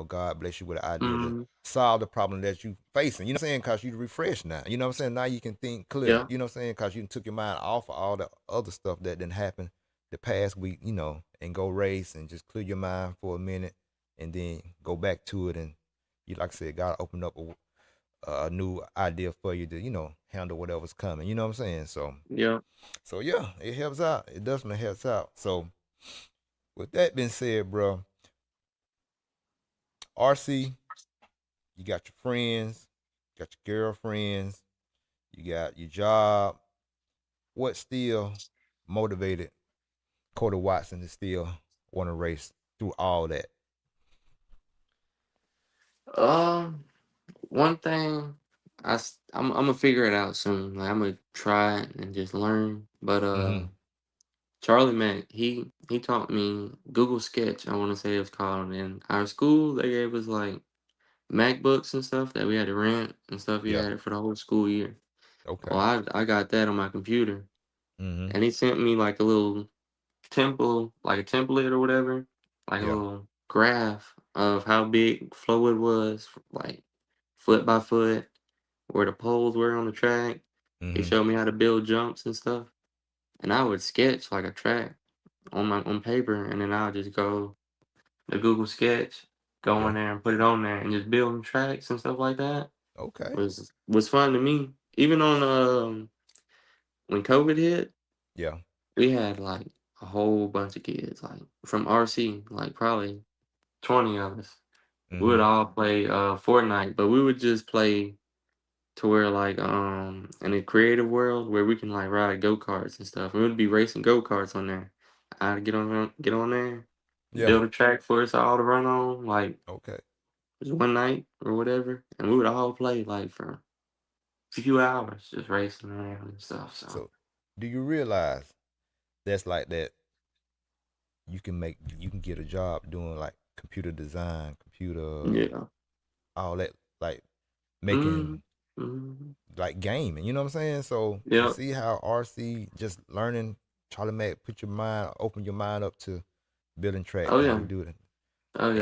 [SPEAKER 1] God bless you with an idea to
[SPEAKER 2] Mm-hmm.
[SPEAKER 1] solve the problem that you facing. You know what I'm saying? Cause you refresh now. You know what I'm saying? Now you can think clear.
[SPEAKER 2] Yeah.
[SPEAKER 1] You know what I'm saying? Cause you took your mind off of all the other stuff that didn't happen the past week. And go race and just clear your mind for a minute, and then go back to it. And you, like I said, God opened up a new idea for you to handle whatever's coming. You know what I'm saying?
[SPEAKER 2] Yeah.
[SPEAKER 1] So yeah, it helps out. It definitely helps out. So with that being said, bro, RC, you got your friends, you got your girlfriends, you got your job. What still motivated Kody Watson to still want to race through all that?
[SPEAKER 2] Um, One thing I'm gonna figure it out soon. Like I'm gonna try it and just learn. But
[SPEAKER 1] Mm-hmm.
[SPEAKER 2] Charlie Mack, he taught me Google Sketch. I want to say it was called. In our school, they gave us like MacBooks and stuff that we had to rent and stuff. You
[SPEAKER 1] Yeah.
[SPEAKER 2] had it for the whole school year. Well,
[SPEAKER 1] Okay.
[SPEAKER 2] I got that on my computer,
[SPEAKER 1] Mm-hmm.
[SPEAKER 2] and he sent me like a little like a template or whatever, like a
[SPEAKER 1] Yeah.
[SPEAKER 2] little graph of how big Flowood was, like foot by foot, where the poles were on the track. He
[SPEAKER 1] Mm-hmm.
[SPEAKER 2] showed me how to build jumps and stuff, and I would sketch like a track on paper, and then I would just go to Google Sketch, go in
[SPEAKER 1] Yeah.
[SPEAKER 2] there and put it on there, and just building tracks and stuff like that
[SPEAKER 1] Okay.
[SPEAKER 2] was fun to me. Even on when COVID hit,
[SPEAKER 1] Yeah.
[SPEAKER 2] we had like a whole bunch of kids, like from RC, like probably 20 of us. We would
[SPEAKER 1] Mm-hmm.
[SPEAKER 2] all play Fortnite, but we would just play to where like in the creative world where we can like ride go-karts and stuff. We would be racing go-karts on there. I'd get on there,
[SPEAKER 1] Yeah.
[SPEAKER 2] build a track for us all to run on, like
[SPEAKER 1] Okay.
[SPEAKER 2] just one night or whatever. And we would all play like for a few hours just racing around and stuff. So
[SPEAKER 1] So, do you realize that's like that? You can get a job doing like computer design, computer
[SPEAKER 2] yeah.
[SPEAKER 1] all that, like
[SPEAKER 2] Mm-hmm.
[SPEAKER 1] making
[SPEAKER 2] Mm-hmm.
[SPEAKER 1] like gaming. You know what I'm saying? So to
[SPEAKER 2] Yep.
[SPEAKER 1] see how RC just learning, Charlie Mack open your mind up to building tracks
[SPEAKER 2] Oh
[SPEAKER 1] and how
[SPEAKER 2] yeah.
[SPEAKER 1] to do it,
[SPEAKER 2] Oh
[SPEAKER 1] and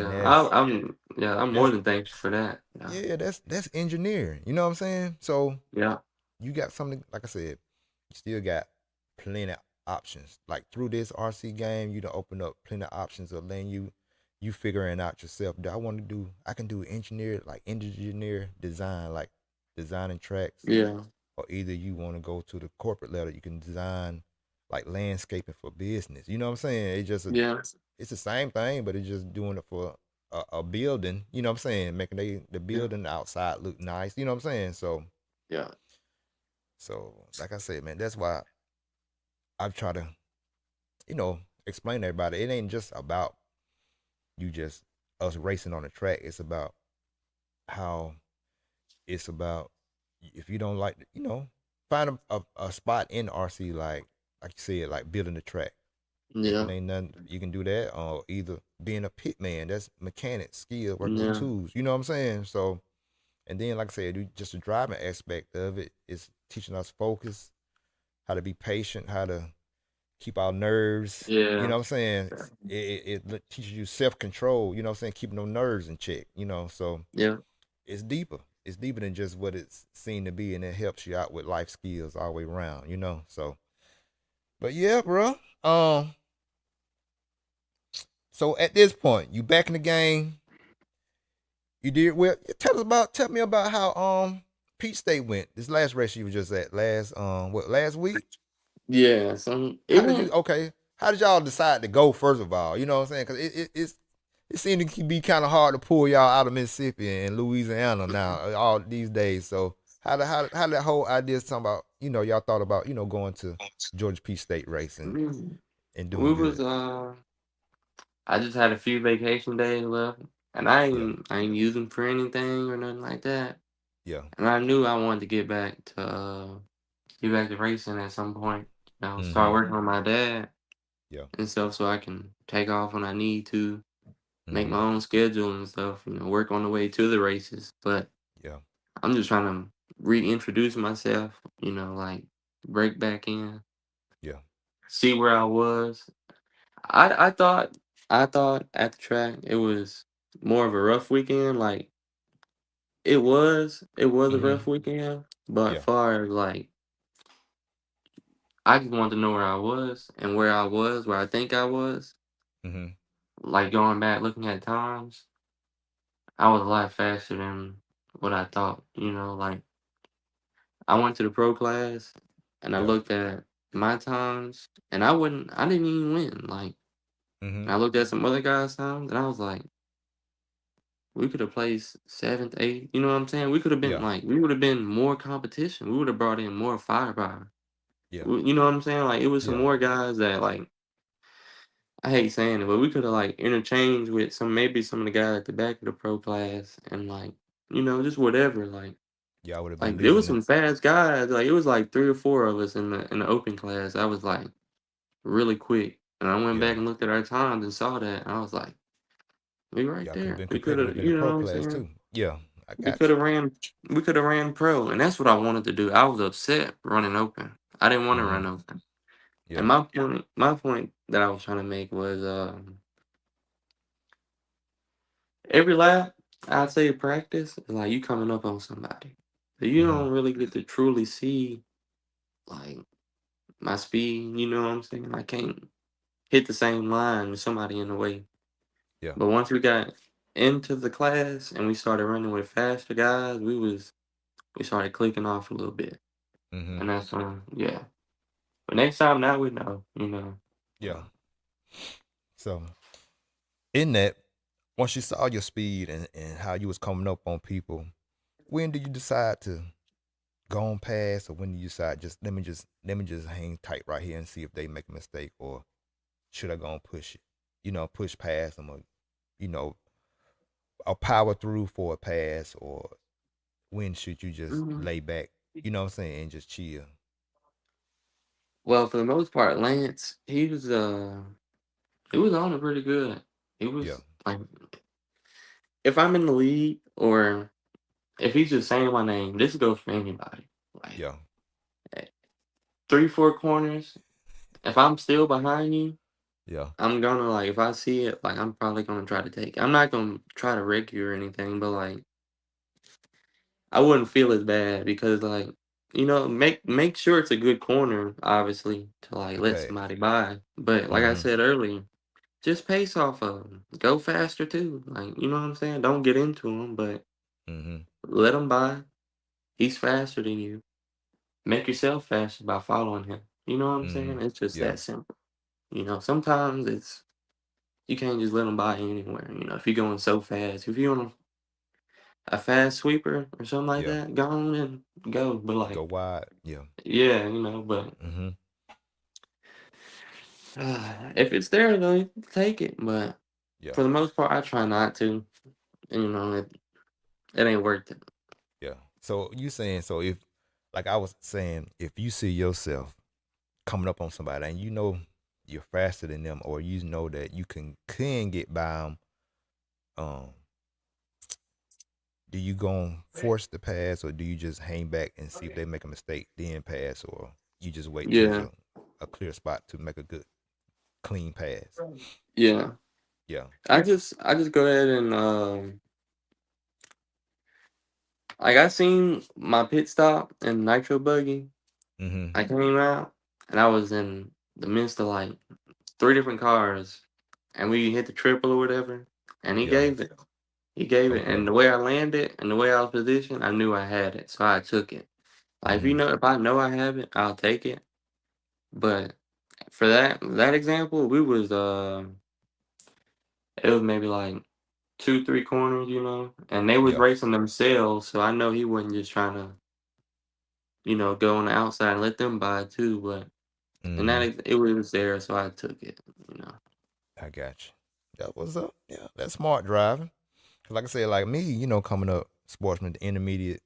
[SPEAKER 2] yeah. I'm more
[SPEAKER 1] that's
[SPEAKER 2] than thankful for that. Yeah.
[SPEAKER 1] yeah, that's engineering. You know what I'm saying? So
[SPEAKER 2] Yeah.
[SPEAKER 1] you got something, like I said, you still got plenty of options. Like through this RC game, you done open up plenty of options of letting you figuring out yourself. I can do engineer design, like designing tracks,
[SPEAKER 2] Yeah.
[SPEAKER 1] or either you want to go to the corporate level, you can design like landscaping for business. You know what I'm saying? It just
[SPEAKER 2] Yeah.
[SPEAKER 1] it's the same thing, but it's just doing it for a building. You know what I'm saying? Making the
[SPEAKER 2] Yeah.
[SPEAKER 1] building outside look nice. You know what I'm saying?
[SPEAKER 2] Yeah.
[SPEAKER 1] So like I said, man, that's why I've tried to, explain to everybody. It ain't just about you just us racing on the track. It's about how it's about if you don't like, find a spot in RC like you said, like building the track. If it
[SPEAKER 2] Yeah.
[SPEAKER 1] ain't nothing, you can do that, or either being a pit man. That's mechanic skill, working with
[SPEAKER 2] Yeah.
[SPEAKER 1] tools. You know what I'm saying? So, and then like I said, just the driving aspect of it is teaching us focus, how to be patient, how to keep our nerves. You
[SPEAKER 2] Yeah.
[SPEAKER 1] know what I'm saying? It teaches you self control. You know what I'm saying? Keeping those nerves in check. So
[SPEAKER 2] Yeah.
[SPEAKER 1] it's deeper. It's deeper than just what it's seen to be, and it helps you out with life skills all the way around. So. But yeah, bro. So at this point, you back in the game. You did well. Tell me about how Peach State went. This last race you were just at last week?
[SPEAKER 2] Yeah. So it
[SPEAKER 1] How did you
[SPEAKER 2] went.
[SPEAKER 1] okay? How did y'all decide to go first of all? You know what I'm saying? Because it seemed to be kind of hard to pull y'all out of Mississippi and Louisiana now all these days. So how that whole idea talking about y'all thought about going to Georgia Peach State racing
[SPEAKER 2] mm,
[SPEAKER 1] and
[SPEAKER 2] We
[SPEAKER 1] doing
[SPEAKER 2] was
[SPEAKER 1] good?
[SPEAKER 2] I just had a few vacation days left, and I
[SPEAKER 1] Yeah,
[SPEAKER 2] ain't I ain't use them for anything or nothing like that.
[SPEAKER 1] yeah.
[SPEAKER 2] And I knew I wanted to get back to racing at some point. Start
[SPEAKER 1] Mm-hmm.
[SPEAKER 2] working with my dad
[SPEAKER 1] Yeah.
[SPEAKER 2] and stuff, so I can take off when I need to, make my
[SPEAKER 1] Mm-hmm.
[SPEAKER 2] own schedule and stuff. Work on the way to the races. But
[SPEAKER 1] Yeah.
[SPEAKER 2] I'm just trying to reintroduce myself. Like break back in,
[SPEAKER 1] Yeah.
[SPEAKER 2] see where I was. I thought at the track it was more of a rough weekend. Like it was a
[SPEAKER 1] Mm-hmm.
[SPEAKER 2] rough weekend, but
[SPEAKER 1] Yeah.
[SPEAKER 2] far as like I just wanted to know where I was and where I was, where I think I was.
[SPEAKER 1] Mm-hmm.
[SPEAKER 2] Like going back looking at times, I was a lot faster than what I thought. Like I went to the pro class and I
[SPEAKER 1] Yeah.
[SPEAKER 2] looked at my times and I didn't even win. Like
[SPEAKER 1] Mm-hmm.
[SPEAKER 2] I looked at some other guys' times and I was like, we could have placed seventh, eighth. You know what I'm saying? We could have been
[SPEAKER 1] Yeah.
[SPEAKER 2] like, we would have been more competition. We would have brought in more firepower.
[SPEAKER 1] Yeah.
[SPEAKER 2] You know what I'm saying? Like, it was some
[SPEAKER 1] Yeah.
[SPEAKER 2] more guys that, like, I hate saying it, but we could have, like, interchanged with maybe some of the guys at the back of the pro class and, like, just whatever.
[SPEAKER 1] Y'all would have been
[SPEAKER 2] Like there was
[SPEAKER 1] losing.
[SPEAKER 2] some fast guys. Like, it was like three or four of us in the open class. I was like really quick. And I went
[SPEAKER 1] Yeah.
[SPEAKER 2] back and looked at our times and saw that. And I was like, we right
[SPEAKER 1] Y'all could have
[SPEAKER 2] there.
[SPEAKER 1] been
[SPEAKER 2] We could have,
[SPEAKER 1] competitive in the
[SPEAKER 2] you know
[SPEAKER 1] pro
[SPEAKER 2] what I'm
[SPEAKER 1] class
[SPEAKER 2] saying?
[SPEAKER 1] too. Yeah. I
[SPEAKER 2] We
[SPEAKER 1] got
[SPEAKER 2] could have ran. We could have ran pro, and that's what I wanted to do. I was upset running open. I didn't want
[SPEAKER 1] you.
[SPEAKER 2] to
[SPEAKER 1] Mm-hmm.
[SPEAKER 2] run open. And
[SPEAKER 1] Yeah.
[SPEAKER 2] my point that I was trying to make was, every lap I'd say practice is like you coming up on somebody, so you
[SPEAKER 1] Mm-hmm.
[SPEAKER 2] don't really get to truly see like my speed. You know what I'm saying? I can't hit the same line with somebody in the way.
[SPEAKER 1] Yeah.
[SPEAKER 2] But once we got into the class and we started running with faster guys, we started clicking off a little bit.
[SPEAKER 1] Mm-hmm.
[SPEAKER 2] And that's when, yeah. But next time, now we know.
[SPEAKER 1] Yeah. So in that, once you saw your speed and how you was coming up on people, when did you decide to go on past, or when did you decide let me just hang tight right here and see if they make a mistake, or should I go and push it? Push past them, or you know, a power through for a pass, or when should you just
[SPEAKER 2] Mhm.
[SPEAKER 1] lay back, what I'm saying, and just chill?
[SPEAKER 2] Well, for the most part, Lance, he was on it pretty good. He
[SPEAKER 1] Yeah,
[SPEAKER 2] was like, if I'm in the lead or if he's just saying my name, this goes for anybody. Like
[SPEAKER 1] yeah,
[SPEAKER 2] eh, 3, 4 corners. If I'm still behind you,
[SPEAKER 1] yeah,
[SPEAKER 2] I'm gonna like if I see it, like I'm probably gonna try to take it. I'm not gonna try to wreck you or anything, but like I wouldn't feel as bad because like make sure it's a good corner, obviously, to like
[SPEAKER 1] to
[SPEAKER 2] let
[SPEAKER 1] pass.
[SPEAKER 2] somebody by. But like I
[SPEAKER 1] Mm-hmm.
[SPEAKER 2] said earlier, just pace off of them. Go faster too. Like you know what I'm saying. Don't get into him, but
[SPEAKER 1] Mm-hmm.
[SPEAKER 2] let him by. He's faster than you. Make yourself faster by following him. You know what I'm saying? It's just that simple. You know, sometimes you can't just let them by anywhere. You know, if you're going so fast, if you're on a fast sweeper or something like that, go on and go. But like,
[SPEAKER 1] go wide. Yeah.
[SPEAKER 2] yeah, you know, but if it's there, though, take it. But
[SPEAKER 1] Yeah.
[SPEAKER 2] for the most part, I try not to. You know, it ain't worth it.
[SPEAKER 1] Yeah. So you saying, so if, like I was saying, if you see yourself coming up on somebody and you know you're faster than them, or you know that you can get by them, do you go force the pass, or do you just hang back and see if they make a mistake then pass, or you just wait till it's
[SPEAKER 2] Yeah,
[SPEAKER 1] a clear spot to make a good clean pass?
[SPEAKER 2] yeah.
[SPEAKER 1] Yeah.
[SPEAKER 2] I just go ahead and like I seen my pit stop in nitro buggy.
[SPEAKER 1] Mm-hmm.
[SPEAKER 2] I came out and I was in the midst of like three different cars, and we hit the triple or whatever, and he
[SPEAKER 1] Yeah.
[SPEAKER 2] gave it. He gave it,
[SPEAKER 1] Okay.
[SPEAKER 2] and the way I landed and the way I was positioned, I knew I had it, so I took it. Like
[SPEAKER 1] Mm-hmm.
[SPEAKER 2] if I know I have it, I'll take it. But for that example, it was maybe like two, three corners, you know, and they was
[SPEAKER 1] Yeah.
[SPEAKER 2] racing themselves, so I know he wasn't just trying to, go on the outside and let them buy too. But and
[SPEAKER 1] Mm-hmm.
[SPEAKER 2] it was there, so I took it, you know.
[SPEAKER 1] I got you. That was up. Yeah, that's smart driving. Like I said, like me, coming up sportsman, the intermediate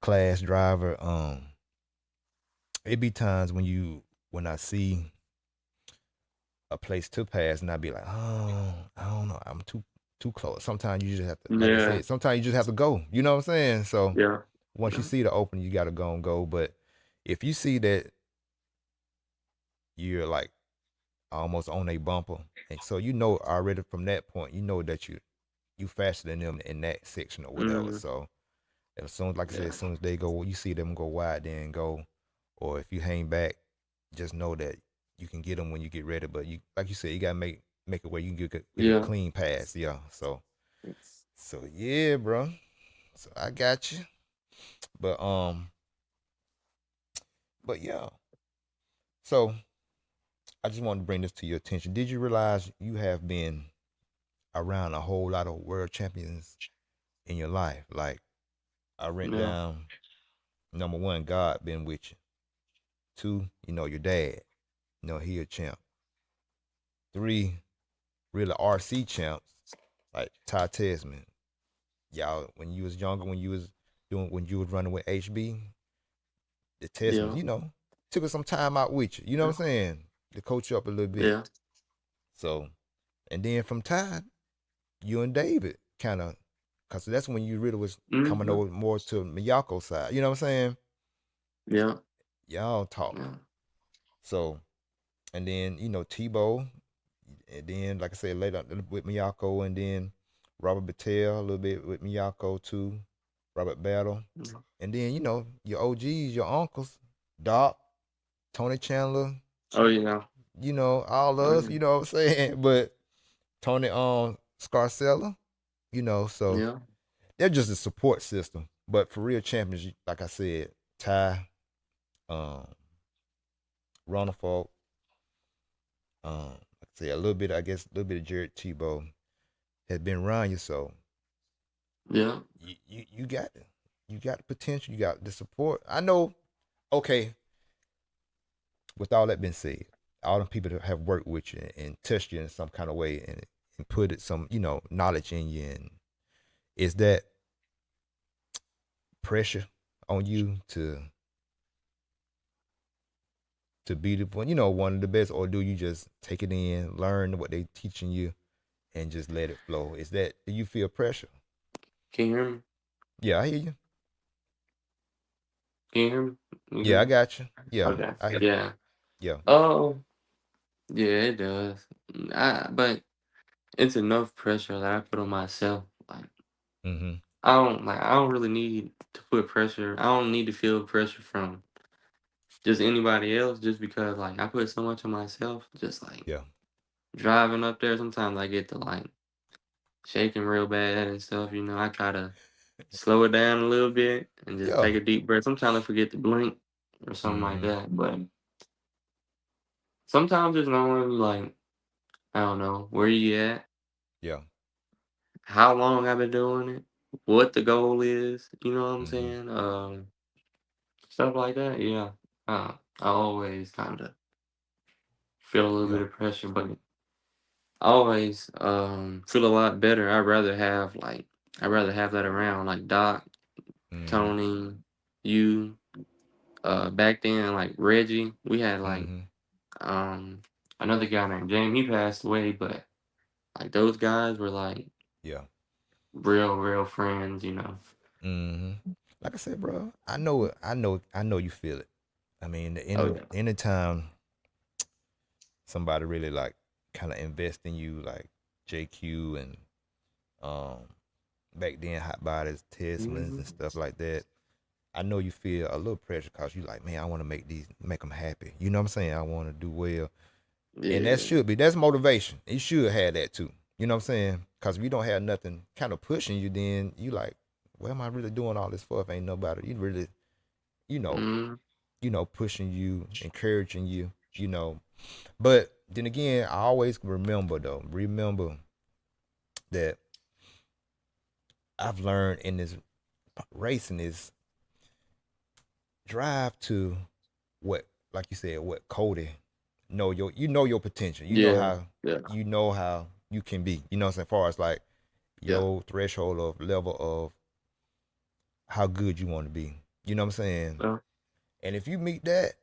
[SPEAKER 1] class driver. It be times when I see a place to pass, and I be like, oh, I don't know, I'm too close. Sometimes you just have to, like I
[SPEAKER 2] Yeah,
[SPEAKER 1] said, sometimes you just have to go. You know what I'm saying? So
[SPEAKER 2] yeah,
[SPEAKER 1] once you
[SPEAKER 2] yeah,
[SPEAKER 1] see the opening, you gotta go and go. But if you see that you're like almost on a bumper, and so already from that point, you know that you faster than them in that section or whatever.
[SPEAKER 2] mm,
[SPEAKER 1] So as soon, like I said,
[SPEAKER 2] yeah,
[SPEAKER 1] as soon as they go, you see them go wide, then go. Or if you hang back, just know that you can get them when you get ready. But you, like you said, you gotta make it where you can get a
[SPEAKER 2] yeah.
[SPEAKER 1] clean pass. Yeah. So yeah, bro. So I got you. But but yeah. So I just wanted to bring this to your attention. Did you realize you have been around a whole lot of world champions in your life? Like I written
[SPEAKER 2] Yeah.
[SPEAKER 1] down, number one, God been with you. Two, your dad. He a champ. Three, really RC champs like Ty Tesman. Y'all, when you was younger, when you was running with HB, the Tesmans,
[SPEAKER 2] Yeah.
[SPEAKER 1] took us some time out with you. You know
[SPEAKER 2] Yeah.
[SPEAKER 1] what I'm saying? To coach you up a little bit.
[SPEAKER 2] Yeah.
[SPEAKER 1] So, and then from Ty, you and David kind of, cause that's when you really was coming
[SPEAKER 2] Mhm.
[SPEAKER 1] over more to Miyako side. You know what I'm saying?
[SPEAKER 2] Yeah.
[SPEAKER 1] Y'all talk.
[SPEAKER 2] Yeah.
[SPEAKER 1] So, and then Tebow, and then like I said later with Miyako, and then Robert Battelle a little bit with Miyako too, Robert Battle,
[SPEAKER 2] Yeah.
[SPEAKER 1] and then your OGs, your uncles, Doc, Tony Chandler,
[SPEAKER 2] Oh yeah.
[SPEAKER 1] all
[SPEAKER 2] Oh
[SPEAKER 1] us,
[SPEAKER 2] yeah.
[SPEAKER 1] you know what I'm saying, but Tony Scarcella, so
[SPEAKER 2] Yeah.
[SPEAKER 1] they're just a support system. But for real champions, like I said, Ty, um, Ronald Falk, like I say a little bit, I guess a little bit of Jared Tebow has been around you, so
[SPEAKER 2] Yeah.
[SPEAKER 1] you got it. You got the potential. You got the support. I know. Okay. With all that being said, all the people that have worked with you and touched you in some kind of way, and put it some knowledge in you, and is that pressure on you to be the one of the best, or do you just take it in, learn what they teaching you, and just let it flow? Do you feel pressure?
[SPEAKER 2] Can you hear me?
[SPEAKER 1] Yeah, I hear you.
[SPEAKER 2] Can you hear me? You
[SPEAKER 1] Yeah, I
[SPEAKER 2] good?
[SPEAKER 1] got you. Yeah,
[SPEAKER 2] Okay.
[SPEAKER 1] I hear.
[SPEAKER 2] Yeah.
[SPEAKER 1] Yeah.
[SPEAKER 2] Oh, yeah, it does. But it's enough pressure that I put on myself. Like
[SPEAKER 1] Mm-hmm.
[SPEAKER 2] I don't really need to put pressure. I don't need to feel pressure from just anybody else just because like I put so much on myself. Just like
[SPEAKER 1] Yeah.
[SPEAKER 2] driving up there, sometimes I get to like shaking real bad and stuff. I try to slow it down a little bit and just
[SPEAKER 1] Yeah.
[SPEAKER 2] take a deep breath. Sometimes I forget to blink or something like
[SPEAKER 1] Mm-hmm.
[SPEAKER 2] that. But sometimes just knowing like I don't know where you at,
[SPEAKER 1] Yeah.
[SPEAKER 2] how long I've been doing it, what the goal is. You know what I'm
[SPEAKER 1] Mm-hmm.
[SPEAKER 2] saying? Stuff like that. Yeah. I always kind of feel a little bit
[SPEAKER 1] Yeah.
[SPEAKER 2] of pressure, but I always feel a lot better. I'd rather have that around like Doc,
[SPEAKER 1] Mm-hmm.
[SPEAKER 2] Tony, you. Back then like Reggie, we had like
[SPEAKER 1] Mm-hmm.
[SPEAKER 2] um another guy named Jamie. He passed away, but like those guys were like
[SPEAKER 1] Yeah.
[SPEAKER 2] real friends. You know.
[SPEAKER 1] Mm-hmm. Like I said, bro, I know it. I know you feel it. I mean,
[SPEAKER 2] Oh yeah.
[SPEAKER 1] anytime somebody really like kind of invest in you, like JQ and um back then hot bodies, Teslas and
[SPEAKER 2] Mhm.
[SPEAKER 1] stuff like that. I know you feel a little pressure because you like, man, I want to make them happy. You know what I'm saying? I want to do well, and
[SPEAKER 2] Yeah.
[SPEAKER 1] that's motivation. You should have that too. You know what I'm saying? Because if you don't have nothing kind of pushing you, then you like, what am I really doing all this for? If ain't nobody, you really, you know,
[SPEAKER 2] Mm,
[SPEAKER 1] pushing you, encouraging you, you know. But then again, I always remember that I've learned in this racing is drive to what, like you said, what Kody know your potential.
[SPEAKER 2] yeah. Yeah.
[SPEAKER 1] You know how you can be. You know what I'm saying? As far as like
[SPEAKER 2] Yeah.
[SPEAKER 1] your threshold of level of how good you want to be. You know what I'm saying?
[SPEAKER 2] Yeah.
[SPEAKER 1] And if you meet that,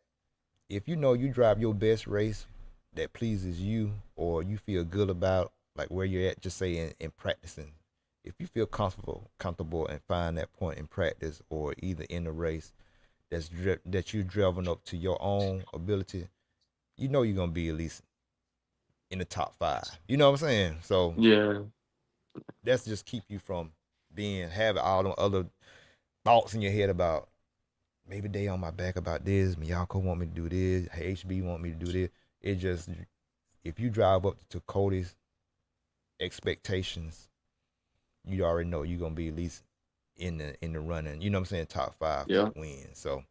[SPEAKER 1] if you know you drive your best race that pleases you or you feel good about like where you're at, just say in practicing. If you feel comfortable and find that point in practice or either in the race that you're driven up to your own ability, you know you're gonna be at least in the top 5. You know what I'm saying? So
[SPEAKER 2] Yeah.
[SPEAKER 1] that's just keep you from having all them other thoughts in your head about maybe they on my back about this, Miyako want me to do this, HB want me to do this. It just if you drive up to Cody's expectations, you already know you're gonna be at least in the running. You know what I'm saying? Top 5 for
[SPEAKER 2] Yeah.
[SPEAKER 1] the win. So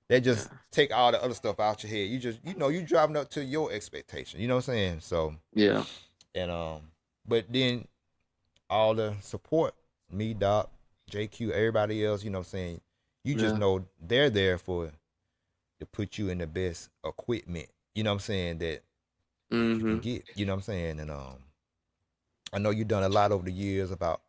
[SPEAKER 1] that
[SPEAKER 2] Yeah.
[SPEAKER 1] just take all the other stuff out your head. You just you driving up to your expectation. You know what I'm saying? So
[SPEAKER 2] Yeah.
[SPEAKER 1] and but then all the support, me, Doc, JQ, everybody else, you know what I'm saying? You just
[SPEAKER 2] Yeah.
[SPEAKER 1] know they're there for to put you in the best equipment, you know what I'm saying, that you can
[SPEAKER 2] Mhm.
[SPEAKER 1] get. You know what I'm saying? And I know you've done a lot over the years about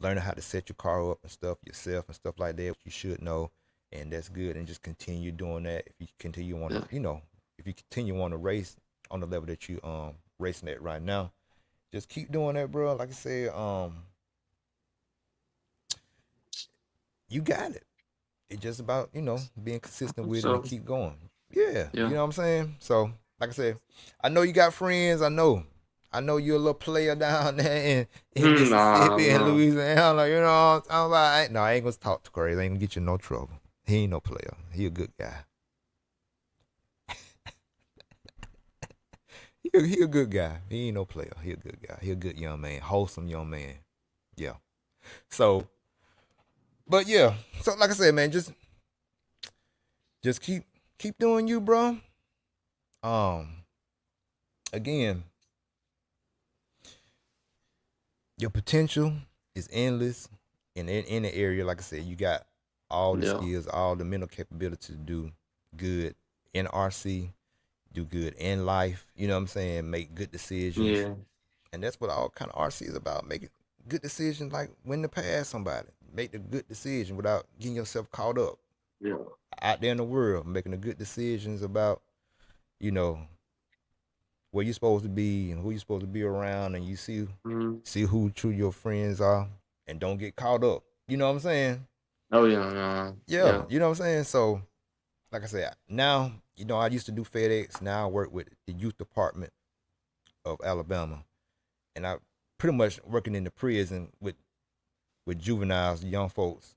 [SPEAKER 1] learning how to set your car up and stuff yourself and stuff like that, which you should know. And that's good. And just continue doing that. If you continue want
[SPEAKER 2] Yeah.
[SPEAKER 1] to, if you continue want to race on the level that you racing at right now, just keep doing that, bro. Like I said, you got it. It's just about, being consistent with it and
[SPEAKER 2] So
[SPEAKER 1] keep going. Yeah, you
[SPEAKER 2] yeah.
[SPEAKER 1] know what I'm saying? So, like I said, I know you got friends. I know. I know you're a little player down there in
[SPEAKER 2] Nah,
[SPEAKER 1] Mississippi and
[SPEAKER 2] no.
[SPEAKER 1] Louisiana. Like, you know what I'm talking about? No, I ain't gonna talk too crazy. I ain't gonna get you in no trouble. He ain't no player. He a good guy. He a good guy. He ain't no player. He a good guy. He a good young man. Wholesome young man. Yeah. So, but yeah. So like I said, man, just keep doing you, bro. Um, again, your potential is endless. In the area, like I said, you got all the
[SPEAKER 2] Yeah.
[SPEAKER 1] skills, all the mental capability to do good in RC, do good in life. You know what I'm saying? Make good decisions,
[SPEAKER 2] Yeah.
[SPEAKER 1] and that's what all kind of RC is about. Making good decisions, like when to pass somebody. Make the good decision without getting yourself caught up
[SPEAKER 2] Yeah.
[SPEAKER 1] out there in the world, making the good decisions about you know where you're supposed to be and who you're supposed to be around, and you
[SPEAKER 2] Mhm.
[SPEAKER 1] see who true your friends are, and don't get caught up. You know what I'm saying?
[SPEAKER 2] Oh yeah. Nah.
[SPEAKER 1] Yeah,
[SPEAKER 2] Yeah.
[SPEAKER 1] you know what I'm saying. So, like I said, now I used to do FedEx. Now I work with the youth department of Alabama, and I pretty much working in the prison with juveniles, young folks,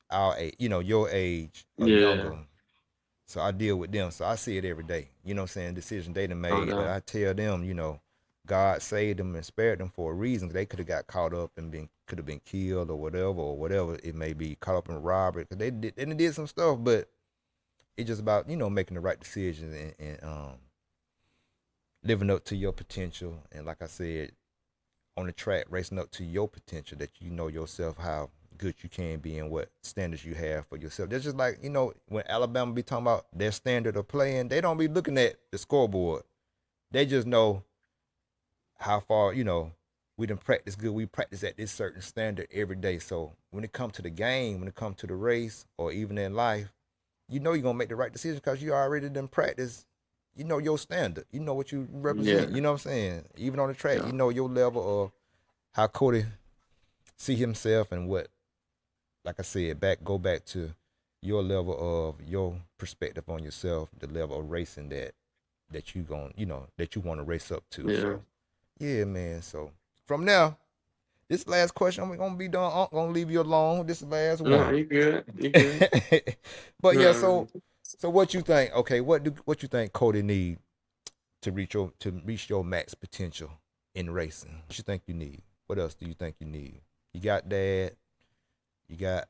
[SPEAKER 1] our age, your age or
[SPEAKER 2] Yeah.
[SPEAKER 1] younger. So I deal with them. So I see it every day. You know what I'm saying? Decision they done
[SPEAKER 2] Oh
[SPEAKER 1] made. But
[SPEAKER 2] no.
[SPEAKER 1] I tell them, God saved them and spared them for a reason. They could have got caught up and could have been killed or whatever it may be, caught up in robbery. Cause they did some stuff, but it's just about, making the right decisions and living up to your potential, and like I said, on the track, racing up to your potential, that you know yourself how good you can be and what standards you have for yourself. That's just like, you know, when Alabama be talking about their standard of playing, they don't be looking at the scoreboard. They just know how far, you know, we done practice good. We practice at this certain standard every day. So when it comes to the game, when it comes to the race, or even in life, you know you're gonna make the right decision because you already done practice. You know your standard. You know what you represent.
[SPEAKER 2] Yeah.
[SPEAKER 1] You know what I'm saying? Even on the track,
[SPEAKER 2] Yeah.
[SPEAKER 1] you know your level of how Kody see himself, and what, like I said, go back to your level of your perspective on yourself, the level of racing that you going, you know, that you want to race up to.
[SPEAKER 2] Yeah.
[SPEAKER 1] So yeah, man. So from now, this last question, I'm gonna be done. I'm gonna leave you alone. This is the last
[SPEAKER 2] No,
[SPEAKER 1] one.
[SPEAKER 2] you good. You good.
[SPEAKER 1] But yeah,
[SPEAKER 2] Um,
[SPEAKER 1] so what you think? Okay, what you think Kody need to reach your max potential in racing? What you think you need? What else do you think you need? You got that. You got,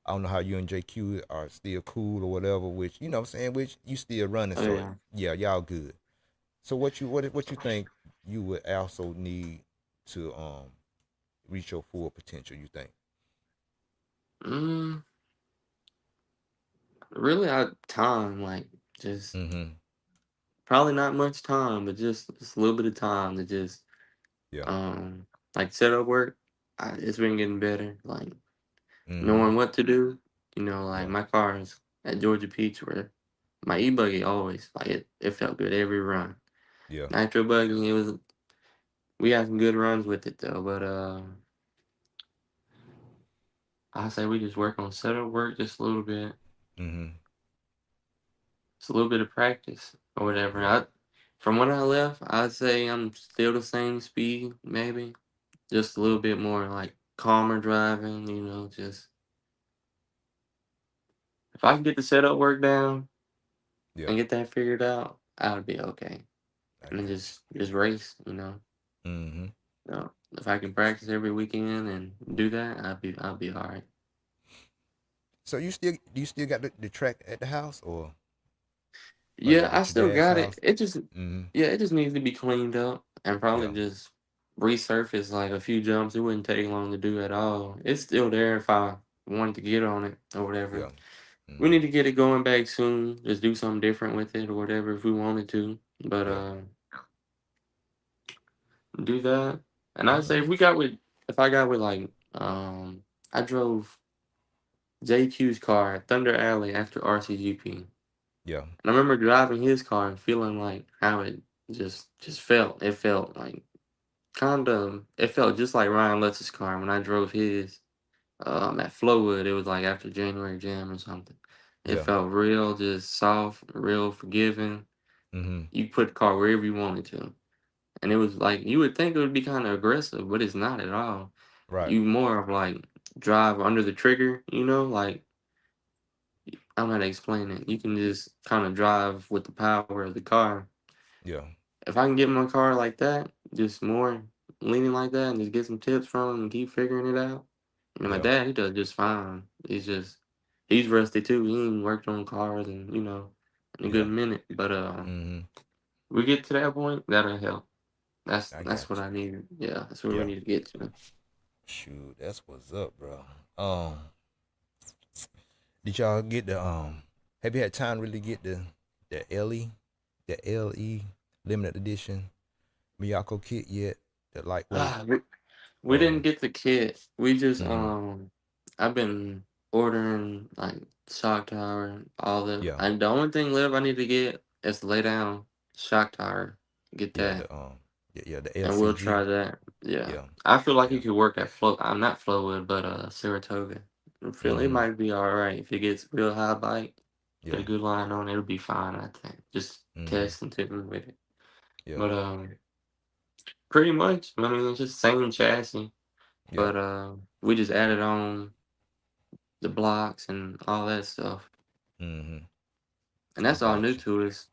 [SPEAKER 1] I don't know how you and JQ are still cool or whatever, which, you know what I'm saying, which you still running,
[SPEAKER 2] oh
[SPEAKER 1] so
[SPEAKER 2] yeah.
[SPEAKER 1] yeah, y'all good. So what you think you would also need to reach your full potential, you think?
[SPEAKER 2] Mm, really, time, like, just
[SPEAKER 1] Mm-hmm.
[SPEAKER 2] probably not much time, but just a little bit of time to just
[SPEAKER 1] Yeah.
[SPEAKER 2] um like setup work. It's been getting better. Like
[SPEAKER 1] Mm-hmm.
[SPEAKER 2] knowing what to do. You know, like
[SPEAKER 1] Yeah.
[SPEAKER 2] my car is at Georgia Peach, where my e-buggy always like it felt good every run.
[SPEAKER 1] Yeah.
[SPEAKER 2] Nitro buggy, we had some good runs with it though, but I say we just work on setup work just a little bit.
[SPEAKER 1] Mm-hmm.
[SPEAKER 2] It's a little bit of practice or whatever.
[SPEAKER 1] Yeah.
[SPEAKER 2] From when I left, I'd say I'm still the same speed, maybe just a
[SPEAKER 1] Yeah.
[SPEAKER 2] little bit more like calmer driving. You know, just if I can get the setup work down
[SPEAKER 1] Yeah.
[SPEAKER 2] and get that figured out, I would be okay.
[SPEAKER 1] I
[SPEAKER 2] And then
[SPEAKER 1] got
[SPEAKER 2] just race. You know,
[SPEAKER 1] you. Mm-hmm.
[SPEAKER 2] if I can practice every weekend and do that, I'll be all right.
[SPEAKER 1] So you still got the track at the house, or is
[SPEAKER 2] Yeah,
[SPEAKER 1] it
[SPEAKER 2] I
[SPEAKER 1] at your
[SPEAKER 2] still
[SPEAKER 1] dad's
[SPEAKER 2] got it.
[SPEAKER 1] house?
[SPEAKER 2] It just
[SPEAKER 1] Mm-hmm.
[SPEAKER 2] yeah, it just needs to be cleaned up and probably
[SPEAKER 1] Yeah.
[SPEAKER 2] just resurface like a few jumps. It wouldn't take long to do at all. It's still there if I wanted to get on it or whatever.
[SPEAKER 1] Yeah.
[SPEAKER 2] We need
[SPEAKER 1] Mm-hmm.
[SPEAKER 2] to get it going back soon. Just do something different with it or whatever if we wanted to. But
[SPEAKER 1] Yeah.
[SPEAKER 2] do that. And I'd say
[SPEAKER 1] Mm-hmm.
[SPEAKER 2] if I got with like I drove JQ's car at Thunder Alley after RCGP. And
[SPEAKER 1] Yeah.
[SPEAKER 2] I remember driving his car and feeling like how it just felt. It felt like it felt just like Ryan Lutz's car when I drove his at Flowwood. It was like after January Jam or something. It
[SPEAKER 1] Yeah.
[SPEAKER 2] felt real, just soft, real forgiving.
[SPEAKER 1] Mm-hmm.
[SPEAKER 2] You put the car wherever you wanted to. And it was like you would think it would be kind of aggressive, but it's not at all.
[SPEAKER 1] Right.
[SPEAKER 2] You more of like drive under the trigger, you know, like I'm not explaining it. You can just kind of drive with the power of the car.
[SPEAKER 1] Yeah.
[SPEAKER 2] If I can get my car like that, just more leaning like that, and just get some tips from him and keep figuring it out. I mean, my
[SPEAKER 1] Yeah.
[SPEAKER 2] dad, he does just fine. He's rusty too. He ain't worked on cars and in a good
[SPEAKER 1] Yeah.
[SPEAKER 2] minute. But
[SPEAKER 1] Mm-hmm.
[SPEAKER 2] we get to that point, that'll help.
[SPEAKER 1] I
[SPEAKER 2] That's what
[SPEAKER 1] got
[SPEAKER 2] I need. Yeah, that's where we
[SPEAKER 1] you. Yeah.
[SPEAKER 2] need to get to.
[SPEAKER 1] Shoot, that's what's up, bro. Did y'all get the have you had time to really get the LE limited edition Miyako kit yet? The lightweight.
[SPEAKER 2] Ah, we didn't
[SPEAKER 1] Um.
[SPEAKER 2] get the kit. We just
[SPEAKER 1] Mm-hmm.
[SPEAKER 2] I've been ordering like shock tower, all the
[SPEAKER 1] Yeah.
[SPEAKER 2] and the only thing left I need to get is lay down shock tower. Get
[SPEAKER 1] Yeah.
[SPEAKER 2] that.
[SPEAKER 1] The
[SPEAKER 2] And we'll
[SPEAKER 1] LCG.
[SPEAKER 2] try that. Yeah.
[SPEAKER 1] Yeah.
[SPEAKER 2] I feel like
[SPEAKER 1] Yeah.
[SPEAKER 2] it could work at Flow. I'm not Flowwood, but Saratoga. I feel it
[SPEAKER 1] Mm-hmm.
[SPEAKER 2] might be all right if it gets real high bike. Get
[SPEAKER 1] Yeah.
[SPEAKER 2] a good line on, it'll be fine. I think. Just
[SPEAKER 1] Mm-hmm.
[SPEAKER 2] test and tipping with it.
[SPEAKER 1] Yeah.
[SPEAKER 2] But pretty much. I mean, it's just same chassis,
[SPEAKER 1] Yeah.
[SPEAKER 2] but we just added on the blocks and all that stuff,
[SPEAKER 1] Mm-hmm.
[SPEAKER 2] and
[SPEAKER 1] I
[SPEAKER 2] that's all new
[SPEAKER 1] got you.
[SPEAKER 2] to us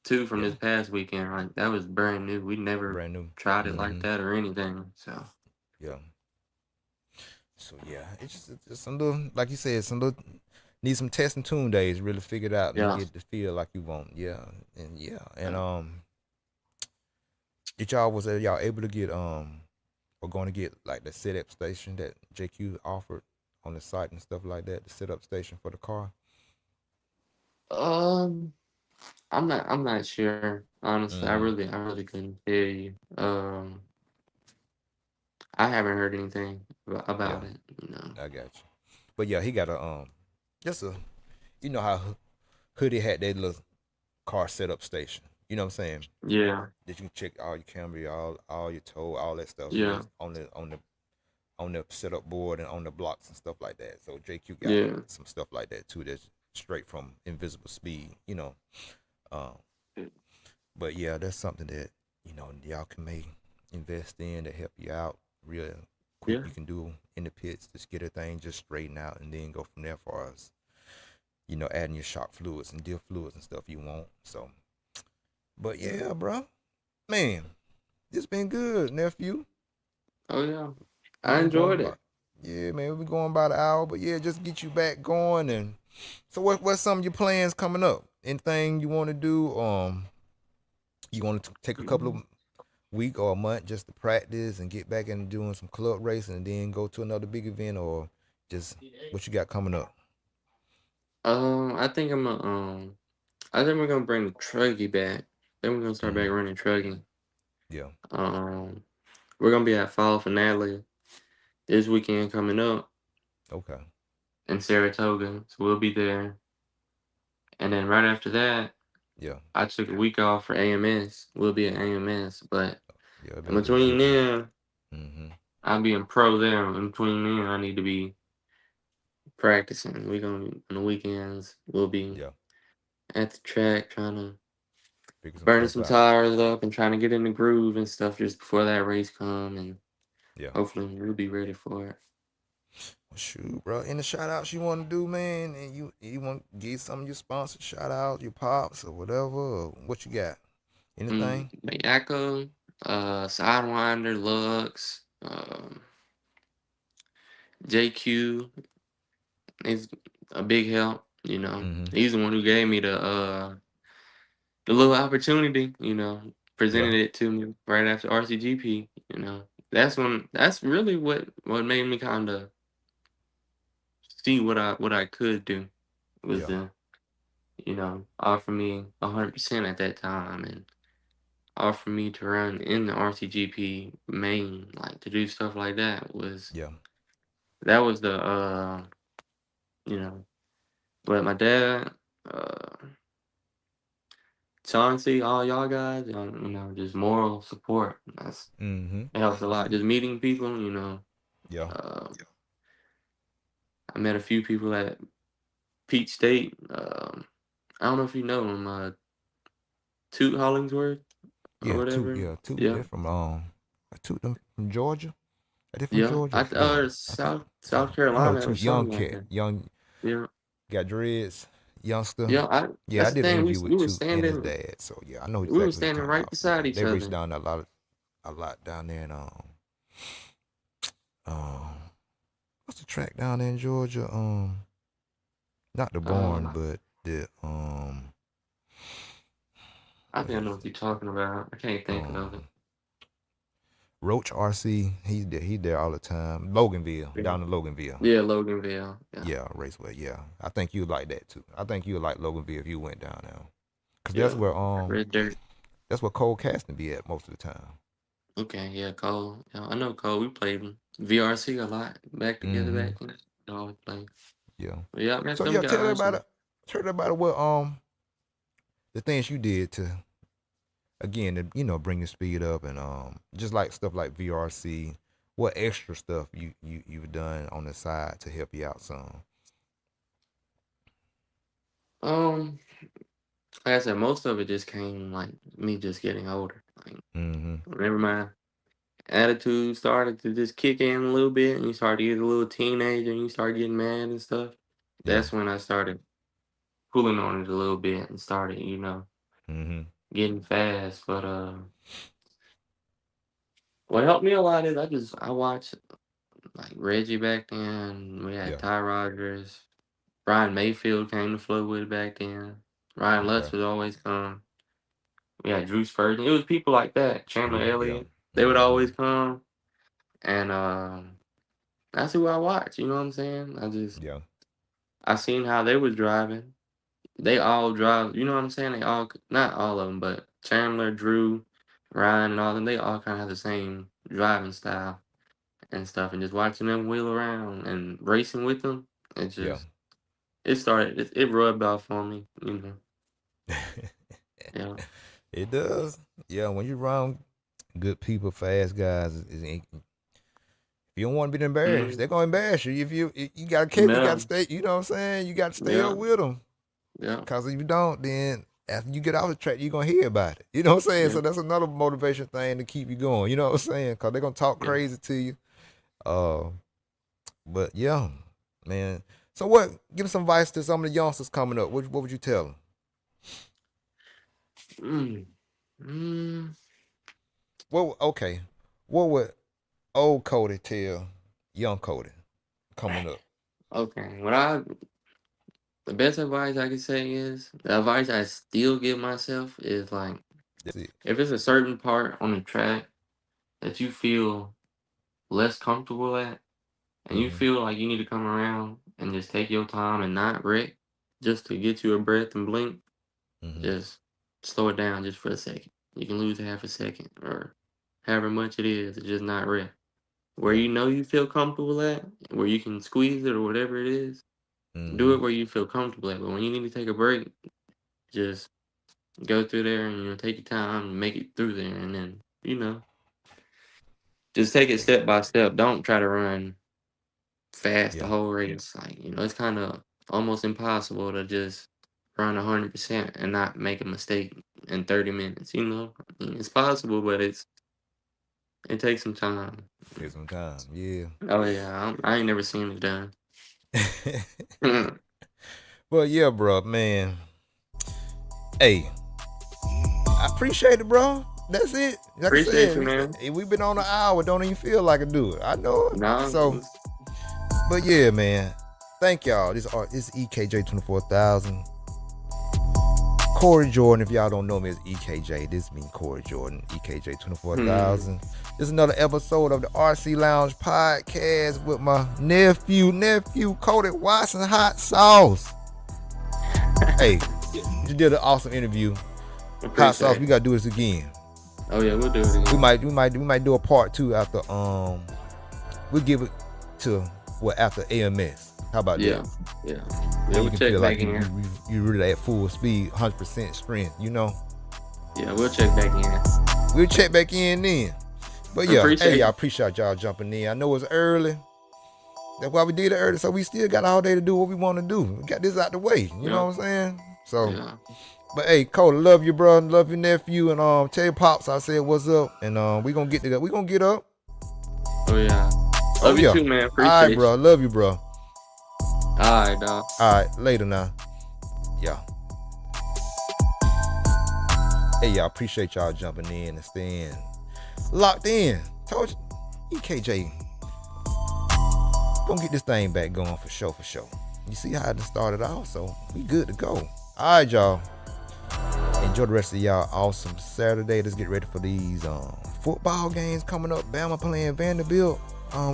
[SPEAKER 2] too from
[SPEAKER 1] Yeah.
[SPEAKER 2] this past weekend. Like that was brand new. We never
[SPEAKER 1] Brand new.
[SPEAKER 2] tried it like
[SPEAKER 1] Mm-hmm.
[SPEAKER 2] that or anything. So
[SPEAKER 1] Yeah. So yeah, it's just some little, like you said, some little need some test and tune days, really figure it out and
[SPEAKER 2] yeah,
[SPEAKER 1] get the feel like you want. Yeah, and Did y'all was y'all able to get or going to get like the setup station that JQ offered on the site and stuff like that, the setup station for the car?
[SPEAKER 2] Um, I'm not sure. Honestly,
[SPEAKER 1] Mm-hmm.
[SPEAKER 2] I really couldn't tell you. I haven't heard anything
[SPEAKER 1] Yeah,
[SPEAKER 2] about it. You know.
[SPEAKER 1] I got you. But yeah, he got a just a you know how Hoodie had that little car setup station. You know what I'm saying?
[SPEAKER 2] Yeah.
[SPEAKER 1] That you can check all your camera, all your tow, all that stuff. You
[SPEAKER 2] Yeah.
[SPEAKER 1] just on the setup board and on the blocks and stuff like that. So JQ got
[SPEAKER 2] Yeah.
[SPEAKER 1] some stuff like that too. That's straight from Invisible Speed. Um, but yeah, that's something that y'all can may invest in to help you out real quick.
[SPEAKER 2] Yeah.
[SPEAKER 1] You can do in the pits, just get everything just straighten out and then go from there for us. Adding your shock fluids and diff fluids and stuff you want. So, but yeah, bro, man, this been good, nephew.
[SPEAKER 2] Oh yeah.
[SPEAKER 1] We've
[SPEAKER 2] I
[SPEAKER 1] been going
[SPEAKER 2] enjoyed it.
[SPEAKER 1] about, yeah, man, we've been going about an hour, but yeah, just get you back going. And so, what's some of your plans coming up? Anything you want to do? You want to take a couple of week or a month just to practice and get back into doing some club racing and then go to another big event, or just what you got coming up?
[SPEAKER 2] I think I think we're gonna bring the truggy back. Then we're gonna start back
[SPEAKER 1] Mm-hmm.
[SPEAKER 2] running truggy.
[SPEAKER 1] Yeah.
[SPEAKER 2] Um, we're gonna be at fall finale this weekend coming up
[SPEAKER 1] Okay.
[SPEAKER 2] in Saratoga, so we'll be there. And then right after that,
[SPEAKER 1] Yeah.
[SPEAKER 2] I took a week off for AMS. We'll be at AMS, but
[SPEAKER 1] Yeah. It'd
[SPEAKER 2] in
[SPEAKER 1] be a good
[SPEAKER 2] between
[SPEAKER 1] weekend.
[SPEAKER 2] then,
[SPEAKER 1] Mm-hmm.
[SPEAKER 2] I'll be in pro there. In between then, I need to be practicing. We're gonna be on the weekends. We'll be
[SPEAKER 1] Yeah.
[SPEAKER 2] at the track trying to
[SPEAKER 1] Figure some
[SPEAKER 2] burning
[SPEAKER 1] stuff
[SPEAKER 2] some
[SPEAKER 1] out.
[SPEAKER 2] tires up and trying to get in the groove and stuff just before that race come, and
[SPEAKER 1] Yeah.
[SPEAKER 2] hopefully we'll be ready for it.
[SPEAKER 1] Well, shoot, bro. Any shout outs you want to do, man? And you want to give some of your sponsors shout out, your pops or whatever, or what you got? Anything?
[SPEAKER 2] Mayako, Sidewinder, Lux, JQ is a big help. You know,
[SPEAKER 1] Mm-hmm.
[SPEAKER 2] he's the one who gave me the little opportunity.
[SPEAKER 1] Yeah.
[SPEAKER 2] Presented it to me right after RCGP. That's really what made me kind of see what I could do was
[SPEAKER 1] Yeah.
[SPEAKER 2] to offer me 100% at that time and offer me to run in the RCGP main, like to do stuff like that
[SPEAKER 1] Yeah.
[SPEAKER 2] that was the you know but my dad, uh Chauncey, all y'all guys, just moral support.
[SPEAKER 1] Mm-hmm.
[SPEAKER 2] It helps a lot. Just meeting people,
[SPEAKER 1] Yeah.
[SPEAKER 2] I met a few people at Peach State. I don't know if you know him, Toot Hollingsworth or
[SPEAKER 1] Yeah. Two.
[SPEAKER 2] whatever.
[SPEAKER 1] Yeah. Two.
[SPEAKER 2] Yeah.
[SPEAKER 1] They're from two of them from Georgia. Are they from
[SPEAKER 2] Yeah.
[SPEAKER 1] Georgia or Florida? I think.
[SPEAKER 2] South
[SPEAKER 1] I know
[SPEAKER 2] Carolina
[SPEAKER 1] two
[SPEAKER 2] or
[SPEAKER 1] young
[SPEAKER 2] something like
[SPEAKER 1] cat,
[SPEAKER 2] that.
[SPEAKER 1] young
[SPEAKER 2] Yeah.
[SPEAKER 1] got dreads, youngster.
[SPEAKER 2] Yeah.
[SPEAKER 1] Yeah, I
[SPEAKER 2] That's the
[SPEAKER 1] did an
[SPEAKER 2] thing.
[SPEAKER 1] interview with
[SPEAKER 2] We were
[SPEAKER 1] Toot and his
[SPEAKER 2] standing
[SPEAKER 1] dad, so yeah, I know
[SPEAKER 2] we were
[SPEAKER 1] exactly what you're
[SPEAKER 2] standing
[SPEAKER 1] talking
[SPEAKER 2] right
[SPEAKER 1] about. Yeah,
[SPEAKER 2] beside each
[SPEAKER 1] they raced
[SPEAKER 2] other.
[SPEAKER 1] down a lot down there in um, what's the track down there in Georgia? Not the Barn,
[SPEAKER 2] Uh
[SPEAKER 1] but the
[SPEAKER 2] I
[SPEAKER 1] what
[SPEAKER 2] think I know
[SPEAKER 1] is
[SPEAKER 2] what
[SPEAKER 1] it?
[SPEAKER 2] you're talking about. I can't think of it.
[SPEAKER 1] Um, Roach RC. He there all the time. Loganville,
[SPEAKER 2] Yeah.
[SPEAKER 1] down in Loganville.
[SPEAKER 2] Yeah, Loganville. Yeah.
[SPEAKER 1] Yeah, Raceway. Yeah, I think you like that too. I think you would like Loganville if you went down there, cause
[SPEAKER 2] Yeah. Red Dirt.
[SPEAKER 1] that's where Cole Caston be at most of the time.
[SPEAKER 2] Okay, yeah, Cole. Yeah, I know Cole. We played VRC a lot back together
[SPEAKER 1] Mm-hmm.
[SPEAKER 2] back then. We always played.
[SPEAKER 1] Yeah.
[SPEAKER 2] But yeah, I met
[SPEAKER 1] So
[SPEAKER 2] them
[SPEAKER 1] yeah,
[SPEAKER 2] guys.
[SPEAKER 1] tell everybody what the things you did to again to, bring the speed up and just like stuff like VRC, what extra stuff you've done on the side to help you out some.
[SPEAKER 2] Um, like I said, most of it just came like me just getting older. Like
[SPEAKER 1] Mm-hmm.
[SPEAKER 2] whenever my attitude started to just kick in a little bit, and you started to get a little teenager, and you start getting mad and stuff.
[SPEAKER 1] Yeah.
[SPEAKER 2] That's when I started pulling on it a little bit and started,
[SPEAKER 1] Mm-hmm.
[SPEAKER 2] getting fast. But what helped me a lot is I watched like Reggie back then. We had
[SPEAKER 1] Yeah.
[SPEAKER 2] Ty Rogers. Brian Mayfield came to flow with back then. Ryan
[SPEAKER 1] Okay.
[SPEAKER 2] Lutz was always come. We had Drew Spurgeon. It was people like that. Chandler Elliott. They would always come, and that's who I watch. You know what I'm saying? I seen how they was driving. They all drive. You know what I'm saying? They all, not all of them, but Chandler, Drew, Ryan, and all them. They all kind of have the same driving style and stuff. And just watching them wheel around and racing with them, it just it rubbed off on me. You know. Yeah.
[SPEAKER 1] It does. Yeah, when you're around good people, fast guys, if you don't want to be embarrassed, they're gonna embarrass you. If you gotta catch, you gotta stay. You know what I'm saying? You gotta stay up with them.
[SPEAKER 2] Yeah.
[SPEAKER 1] Cause if you don't, then after you get off the track, you're gonna hear about it. You know what I'm saying? So that's another motivation thing to keep you going. You know what I'm saying? Cause they're gonna talk crazy to you. But yeah, man. So what? Give some advice to some of the youngsters coming up. What would you tell
[SPEAKER 2] them?
[SPEAKER 1] Well, okay. What would old Kody tell young Kody coming up?
[SPEAKER 2] Okay. The best advice I could say is, the advice I still give myself is like, if it's a certain part on the track that you feel less comfortable at, and you feel like you need to come around and just take your time and not wreck, just to get you a breath and blink, just slow it down just for a second. You can lose half a second or however much it is to just not wreck. Where you know you feel comfortable at, where you can squeeze it or whatever it is, do it where you feel comfortable at. But when you need to take a break, just go through there and take your time and make it through there, and then just take it step by step. Don't try to run fast the whole race. Like, it's kind of almost impossible to just run 100% and not make a mistake in 30 minutes. I mean, it's possible, but it takes some time.
[SPEAKER 1] Take some time, yeah.
[SPEAKER 2] Oh yeah, I ain't never seen it done.
[SPEAKER 1] Well, yeah, bro, man. Hey, I appreciate it, bro. That's it. Like
[SPEAKER 2] Appreciate
[SPEAKER 1] I said,
[SPEAKER 2] you, man.
[SPEAKER 1] We've been on an hour. Don't even feel like I do it. I know it.
[SPEAKER 2] No.
[SPEAKER 1] So, but yeah, man. Thank y'all. This EKJ 24,000. Corey Jordan, if y'all don't know me as EKJ, this means Corey Jordan, EKJ 24,000. This is another episode of the RC Lounge podcast with my nephew, Kody Watson Hot Sauce. Hey, you did an awesome interview. Hot Sauce, we gotta do this again.
[SPEAKER 2] Oh yeah, we'll do it again.
[SPEAKER 1] We might do a part 2 after we'll give it to after AMS. How about that?
[SPEAKER 2] Yeah.
[SPEAKER 1] You can feel like you really at full speed, 100% strength,
[SPEAKER 2] Yeah, we'll check back in.
[SPEAKER 1] We'll check back in then. But yeah, I appreciate y'all jumping in. I know it's early. That's why we did it early, so we still got all day to do what we want to do. We got this out the way. You know what I'm saying? So, but hey, Kody, love you, bro. Love your nephew, and tell your pops I said what's up, and we gonna get together. We gonna get up.
[SPEAKER 2] Oh yeah. Love you too, man. Appreciate
[SPEAKER 1] all right, bro. Love you, bro.
[SPEAKER 2] All right, dog.
[SPEAKER 1] All right, later now. Yeah. Hey, y'all, appreciate y'all jumping in and staying locked in. Told you, EKJ, gonna get this thing back going for sure. You see how it started off, so we good to go. All right, y'all. Enjoy the rest of y'all awesome Saturday. Let's get ready for these football games coming up. Bama playing Vanderbilt.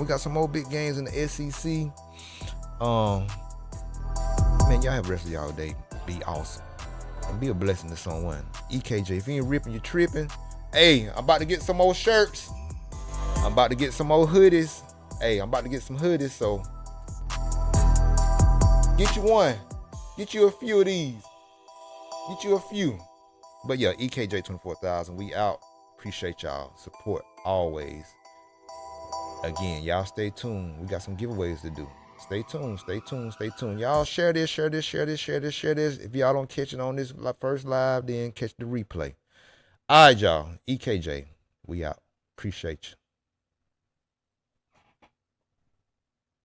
[SPEAKER 1] We got some more big games in the SEC. Man, y'all have the rest of y'all day. Be awesome. And be a blessing to someone. EKJ, if you ain't ripping, you tripping. Hey, I'm about to get some more shirts. I'm about to get some more hoodies. Hey, I'm about to get some hoodies, so get you one. Get you a few of these. Get you a few. But yeah, EKJ 24,000. We out. Appreciate y'all support always. Again, y'all stay tuned. We got some giveaways to do. Stay tuned. Y'all share this. If y'all don't catch it on this first live, then catch the replay. All right, y'all. EKJ, we out. Appreciate you.